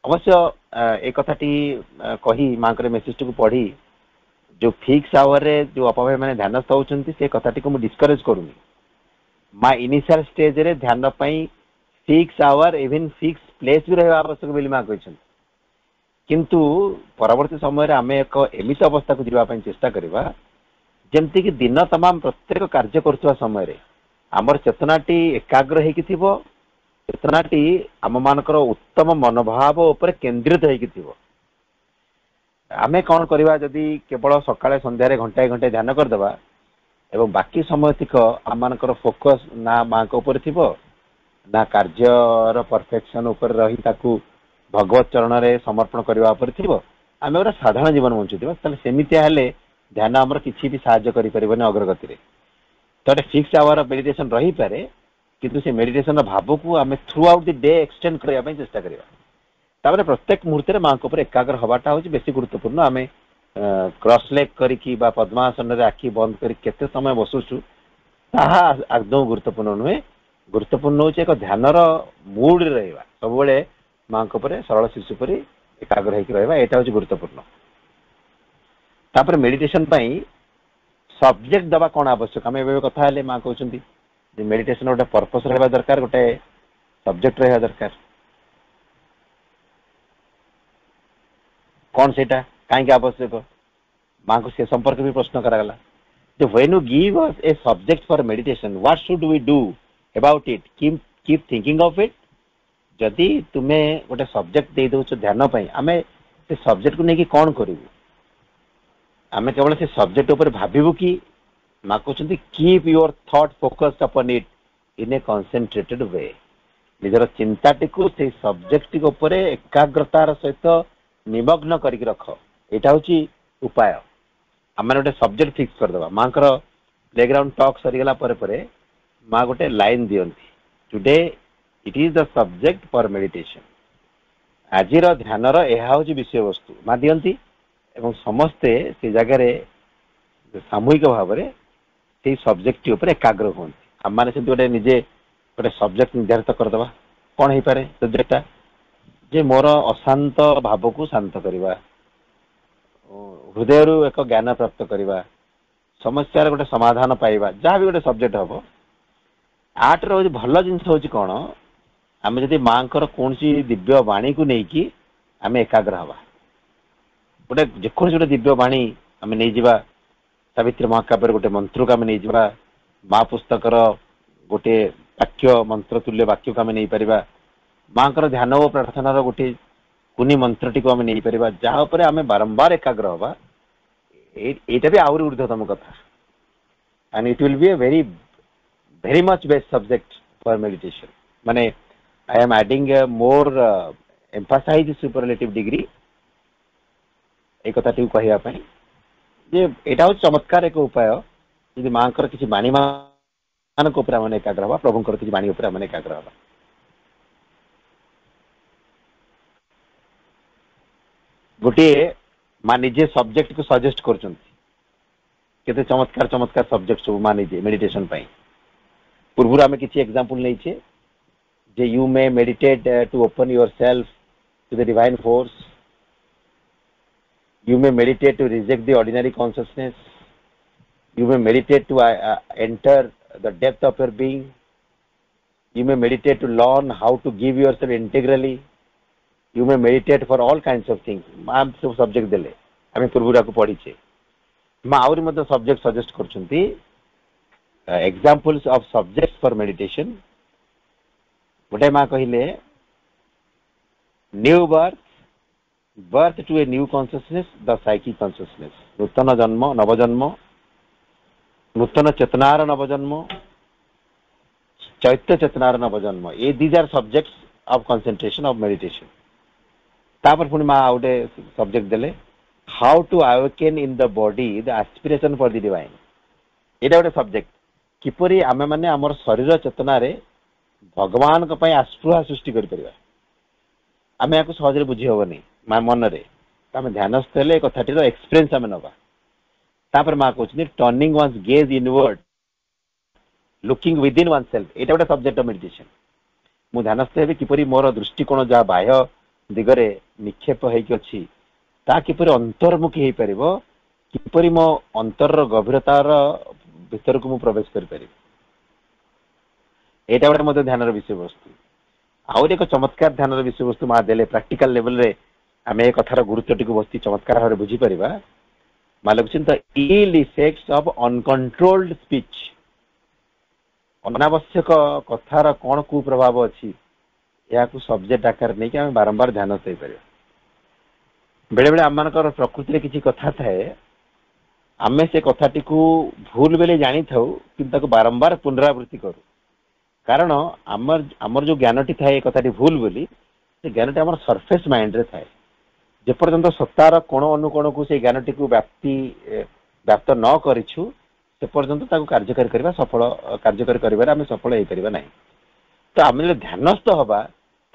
अवश्य एक कथाटी कही माँ मेसेज टी को पढ़ी जो फिक्स आवर रे जो अपभाई मैंने ध्यानस्थ होती से कथाटी को मुझे डिस्करेज करूनी माँ इनिशियल स्टेज रे ध्यान पाई 6 आवर इवन 6 प्लेस भी रहा आवश्यक बोली माँ कहते किंतु परवर्ती समय आम एक एमित अवस्था को जावाई चेष्टा करवा जमती कि दिन तमाम प्रत्येक कार्य कर समय आमर चेतनाटी एकाग्र हो चेतनाटी आम मानकर उत्तम मनोभाव उपर केंद्रित हो आमे कौन करवा जदि केवल सकाळे संध्यारे घंटाए घंटाए ध्यान करदे एवं बाकी समय तिक आम मानकर फोकस ना माँ को ऊपर थिबो ना कार्यर परफेक्शन उपर रही ताकू भगवत चरण रे समर्पण करबा उपर थिबो आमे ओरा साधारण जीवन बंचुथिबा ताले सेमितिया हेले ध्यान हमर किछि भी सहाय्य करि परिबने अग्रगति रे तो फिक्स आवर मेडिटेशन रही पारे किंतु से मेडिटेशन भाव को आमे through out the day extend करबा पई चेष्टा करबा तापर प्रत्येक मुहूर्त रे माँ को ऊपर एकाग्र हवाटा होची बेसी गुरुत्वपूर्ण आमे क्रॉस लेग करिकी बा पद्मासन रे आखि बंद करी केते समय बसुछु ताहा एकदम गुरुत्वपूर्ण नुहे गुरुत्वपूर्ण होची एक ध्यानर मूड रे रहबा सब बेले माँ को ऊपर सरल शिशु परी एकाग्र होइकी रहबा एटा होची गुरुत्वपूर्ण तापर मेडिटेशन पई सब्जेक्ट दबा कोन आवश्यक आमे एबे कथा हेले माँ कहउछंती जे मेडिटेशन गोटे पर्पस रहबा दरकार गोटे सब्जेक्ट रहबा दरकार कौन सेटा कहीं आवश्यक माँ को से संपर्क भी प्रश्न करागला जो when you give us a subject for meditation what should we do about it keep thinking of it जदि तुम्हें गोटे सब्जेक्ट दे दउछ ध्यान पई आमे से सब्जेक्ट को लेकिन कौन करिवु आमे केवल से सब्जेक्ट ऊपर भाबिबु कि माँ कहउछंती keep your thought focused upon it in a concentrated way निजर चिंताटी को से सब्जेक्ट ऊपर एकाग्रतार सहित निमग्न करके रख यहाँ हूँ उपाय आम गोटे सब्जेक्ट फिक्स करदे माँ प्लेग्राउंड टॉक सरीगला माँ गोटे लाइन दियंती today it is the subject for meditation आज ध्यान यह हूँ विषय वस्तु माँ दियंती एवं समस्ते से जगार सामूहिक भाव से सब्जेक्ट उपर एकाग्र हूँ आम मैंने गोटे निजे गोटे सब्जेक्ट निर्धारित करदे कौन हो पारे सब्जेक्टा जे मोर अशांत भाव को शांत करवा हृदय एक ज्ञान प्राप्त करवा समस्या गोटे समाधान पाइबा जहाँ भी गोटे सब्जेक्ट हम आर्ट रो भल जिन हूँ कौन आम जब माँ कौन दिव्य वाणी को लेकिन आम एकाग्र हवा गोटे जेको गोटे दिव्य वाणी आम नहीं जावा सावित्री महाकाव्य गोटे मंत्र को आम नहीं जावा माँ पुस्तकर गोटे वाक्य मंत्र तुल्य वाक्य को आम नहीं पारिबा माँ ध्यान और प्रार्थनार गोटे कुनी मंत्रटी को आम नहीं पारिबा जहाँ पर आम बारंबार एकाग्र हवा एटा भी आउरी ऊर्ध्वतम कथा and it will be a very much best subject for meditation माने I am adding more emphasize superlative degree एक कथा टी कहया पई जे एटा हो चमत्कार एक उपाय यदि माँ किसी बाणी मान को ऊपर आम एकाग्र हवा प्रभु किसी बाणी ऊपर आम एकाग्र हवा गोटे माँ निजे सब्जेक्ट को सजेस्ट करते चमत्कार चमत्कार सब्जेक्ट सब माँ निजे मेडिटेशन पूर्व आम किसी एग्जांपल नहीं जे you may meditate to open yourself to the divine force you may meditate to reject the ordinary consciousness you may meditate to enter the depth of your being you may meditate to learn how to give yourself integrally you may meditate for all kinds of things माँ सब subject देले आम पूर्व पढ़ीचे माँ आहरी subject suggest करछंती examples of subjects for meditation गोटे माँ कहले new birth to a new consciousness the psychic consciousness नूतन जन्म नवजन्म नूतन चेतनार नवजन्म चैत्य चेतनार नवजन्म ये these are subjects of concentration of meditation तापर पुणी माँ गोटे सब्जेक्ट देले how to awaken in the body the aspiration for the divine एटा गोटे सब्जेक्ट किपरि आमे माने हमर शरीर चेतना रे भगवान को पई आस्पृहा सृष्टि करि परिबा आमे याको सहजरे बुझी होबनी मा मन रे आमे ध्यानस्थ हेले कथाटी रो एक्सपीरियंस आमे नबा तापर माँ कहउछनी turning one's gaze inward looking within oneself एटा गोटे सब्जेक्ट ऑफ मेडिटेशन मु ध्यानस्थ हेबे किपरि मोर दृष्टिकोण जा बाह्य दिगरे निक्षेप होइकी अछि ता किपरि अंतर्मुखी हेई परिबो किपरि मो अंतर गभीरतार भीतर को मु प्रवेश करि परिबो ଏଇଟା ଗୋଟେ ମଧ୍ୟ ଧ୍ୟାନର ବିଷୟବସ୍ତୁ। ଆହୁରି ଏକ ଚମତ୍କାର ଧ୍ୟାନର ବିଷୟବସ୍ତୁ ମା ଦେଲେ ପ୍ରାକ୍ଟିକାଲ ଲେଭେଲରେ ଆମେ ଏ କଥାର ଗୁରୁତ୍ୱଟିକୁ ବସ୍ତି ଚମତ୍କାର ଭାବରେ ବୁଝିପାରିବା। ମା ଲେଖୁଛନ୍ତି ଦ ଇଲ୍ ଇଫେକ୍ଟସ୍ ଅଫ୍ ଅନକଣ୍ଟ୍ରୋଲ୍ଡ ସ୍ପିଚ୍। ଅନାବଶ୍ୟକ କଥାର କ'ଣ କୁପ୍ରଭାବ ଅଛି ଏହାକୁ ସବଜେକ୍ଟ ଆକାରରେ ନେଇକି ଆମେ ବାରମ୍ବାର ଧ୍ୟାନ ଦେଇପାରିବା। ବେଳେବେଳେ ଆମମାନଙ୍କର ପ୍ରକୃତିରେ କିଛି କଥା ଥାଏ, ଆମେ ସେ କଥାଟିକୁ ଭୁଲ ବୋଲି ଜାଣିଥାଉ କିନ୍ତୁ ତାକୁ ବାରମ୍ବାର ପୁନରାବୃତ୍ତି କରୁ। କାରଣ ଆମର ଯୋଉ ଜ୍ଞାନଟି ଥାଏ ଏ କଥାଟି ଭୁଲ ବୋଲି, ସେ ଜ୍ଞାନଟି ଆମର ସରଫେସ୍ ମାଇଣ୍ଡରେ ଥାଏ। ଯେପର୍ଯ୍ୟନ୍ତ ସତ୍ତାର କୋଣ ଅନୁକୋଣକୁ ସେ ଜ୍ଞାନଟିକୁ ବ୍ୟାପ୍ତ ନ କରିଛୁ ସେ ପର୍ଯ୍ୟନ୍ତ ତାକୁ କାର୍ଯ୍ୟକାରୀ କରିବାରେ ଆମେ ସଫଳ ହେଇପାରିବା ନାହିଁ। ତ ଆମେ ଯଦି ଧ୍ୟାନସ୍ଥ ହବା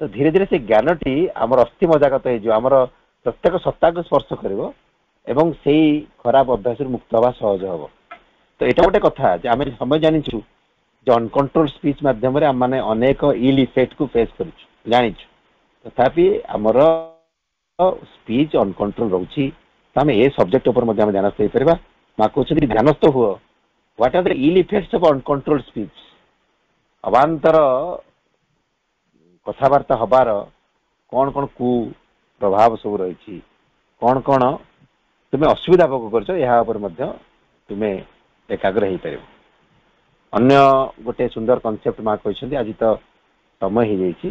ତ ଧୀରେ ଧୀରେ ସେ ଜ୍ଞାନଟି ଆମର ଅସ୍ଥି ମଜ୍ଜାଗତ ହେଇଯିବ, ଆମର ପ୍ରତ୍ୟେକ ସତ୍ତାକୁ ସ୍ପର୍ଶ କରିବ ଏବଂ ସେଇ ଖରାପ ଅଭ୍ୟାସରୁ ମୁକ୍ତ ହେବା ସହଜ ହବ। ତ ଏଇଟା ଗୋଟେ କଥା ଯେ ଆମେ ସମୟ ଜାଣିଛୁ ଯେ ଅନକଣ୍ଟ୍ରୋଲ ସ୍ପିଚ୍ ମାଧ୍ୟମରେ ଆମେ ଅନେକ ଇଲ୍ ଇଫେକ୍ଟକୁ ଫେସ୍ କରିଛୁ, ଜାଣିଛୁ, ତଥାପି ଆମର ସ୍ପିଚ୍ ଅନକଣ୍ଟ୍ରୋଲ ରହୁଛି। ତ ଆମେ ଏ ସବଜେକ୍ଟ ଉପରେ ମଧ୍ୟ ଆମେ ଧ୍ୟାନ ଦେଇପାରିବା। ମା କହୁଛନ୍ତି ଧ୍ୟାନସ୍ଥ ହୁଅ, what R the ill effects of uncontrol speech. ଅବାନ୍ତର କଥାବାର୍ତ୍ତା ହବାର କ'ଣ କ'ଣ କୁ ପ୍ରଭାବ ସବୁ ରହିଛି, କ'ଣ କ'ଣ ତୁମେ ଅସୁବିଧା ଭୋଗ କରୁଛ, ଏହା ଉପରେ ମଧ୍ୟ ତୁମେ ଏକାଗ୍ର ହେଇପାରିବ। ଅନ୍ୟ ଗୋଟେ ସୁନ୍ଦର କନସେପ୍ଟ ମା କହିଛନ୍ତି, ଆଜି ତ ସମୟ ହେଇଯାଇଛି,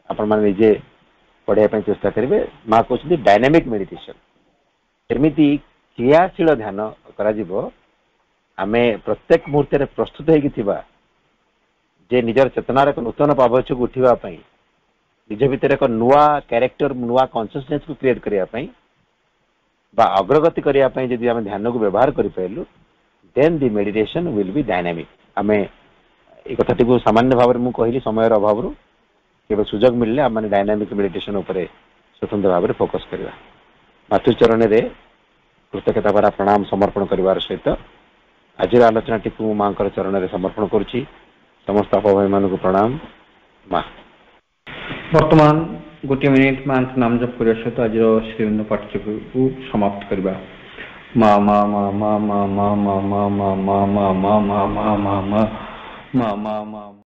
ଆପଣମାନେ ନିଜେ ପଢ଼ିବା ପାଇଁ ଚେଷ୍ଟା କରିବେ। ମା କହୁଛନ୍ତି ଡାଇନାମିକ୍ ମେଡିଟେସନ୍। ଏମିତି କ୍ରିୟାଶୀଳ ଧ୍ୟାନ କରାଯିବ ଆମେ ପ୍ରତ୍ୟେକ ମୁହୂର୍ତ୍ତରେ ପ୍ରସ୍ତୁତ ହେଇକି ଥିବା ଯେ ନିଜର ଚେତନାର ଏକ ନୂତନ ପାବଚ୍ଛକୁ ଉଠିବା ପାଇଁ, ନିଜ ଭିତରେ ଏକ ନୂଆ କ୍ୟାରେକ୍ଟର, ନୂଆ କନସିୟସନେସକୁ କ୍ରିଏଟ୍ କରିବା ପାଇଁ ବା ଅଗ୍ରଗତି କରିବା ପାଇଁ ଯଦି ଆମେ ଧ୍ୟାନକୁ ବ୍ୟବହାର କରିପାରିଲୁ, ଦେନ୍ ଦି ମେଡିଟେସନ୍ ୱିଲ୍ ବି ଡାଇନାମିକ୍। ଆମେ এই କଥାଟିକୁ ସାମାନ୍ୟ ଭାବରେ ମୁଁ କହିଲି ସମୟର ଅଭାବରୁ, କେବେ ସୁଯୋଗ ମିଳିଲେ ଆମେ ଡାଇନାମିକ୍ ମେଡିଟେସନ୍ ଉପରେ ସ୍ୱତନ୍ତ୍ର ଭାବରେ ଫୋକସ୍ କରିବା। ମାତୃଚରଣରେ କୃତଜ୍ଞତା ଭରା ପ୍ରଣାମ ସମର୍ପଣ କରିବାର ସହିତ ଆଜିର ଆଲୋଚନାଟିକୁ ମୁଁ ମାଙ୍କର ଚରଣରେ ସମର୍ପଣ କରୁଛି। ସମସ୍ତ ଅପଭାଇମାନଙ୍କୁ ପ୍ରଣାମ। ମା ବର୍ତ୍ତମାନ ଗୋଟିଏ ମିନିଟ୍ ମାଙ୍କ ନାମ ଜପ କରିବା ସହିତ ଆଜିର ଶ୍ରୀଅନ୍ନ ପାଠ୍ୟକୁ ସମାପ୍ତ କରିବା। ମା ମା ମା ମା ମା ମା ମା ମା ମା ମା ମା ମା ମା ମା ମା ମା ମା ମା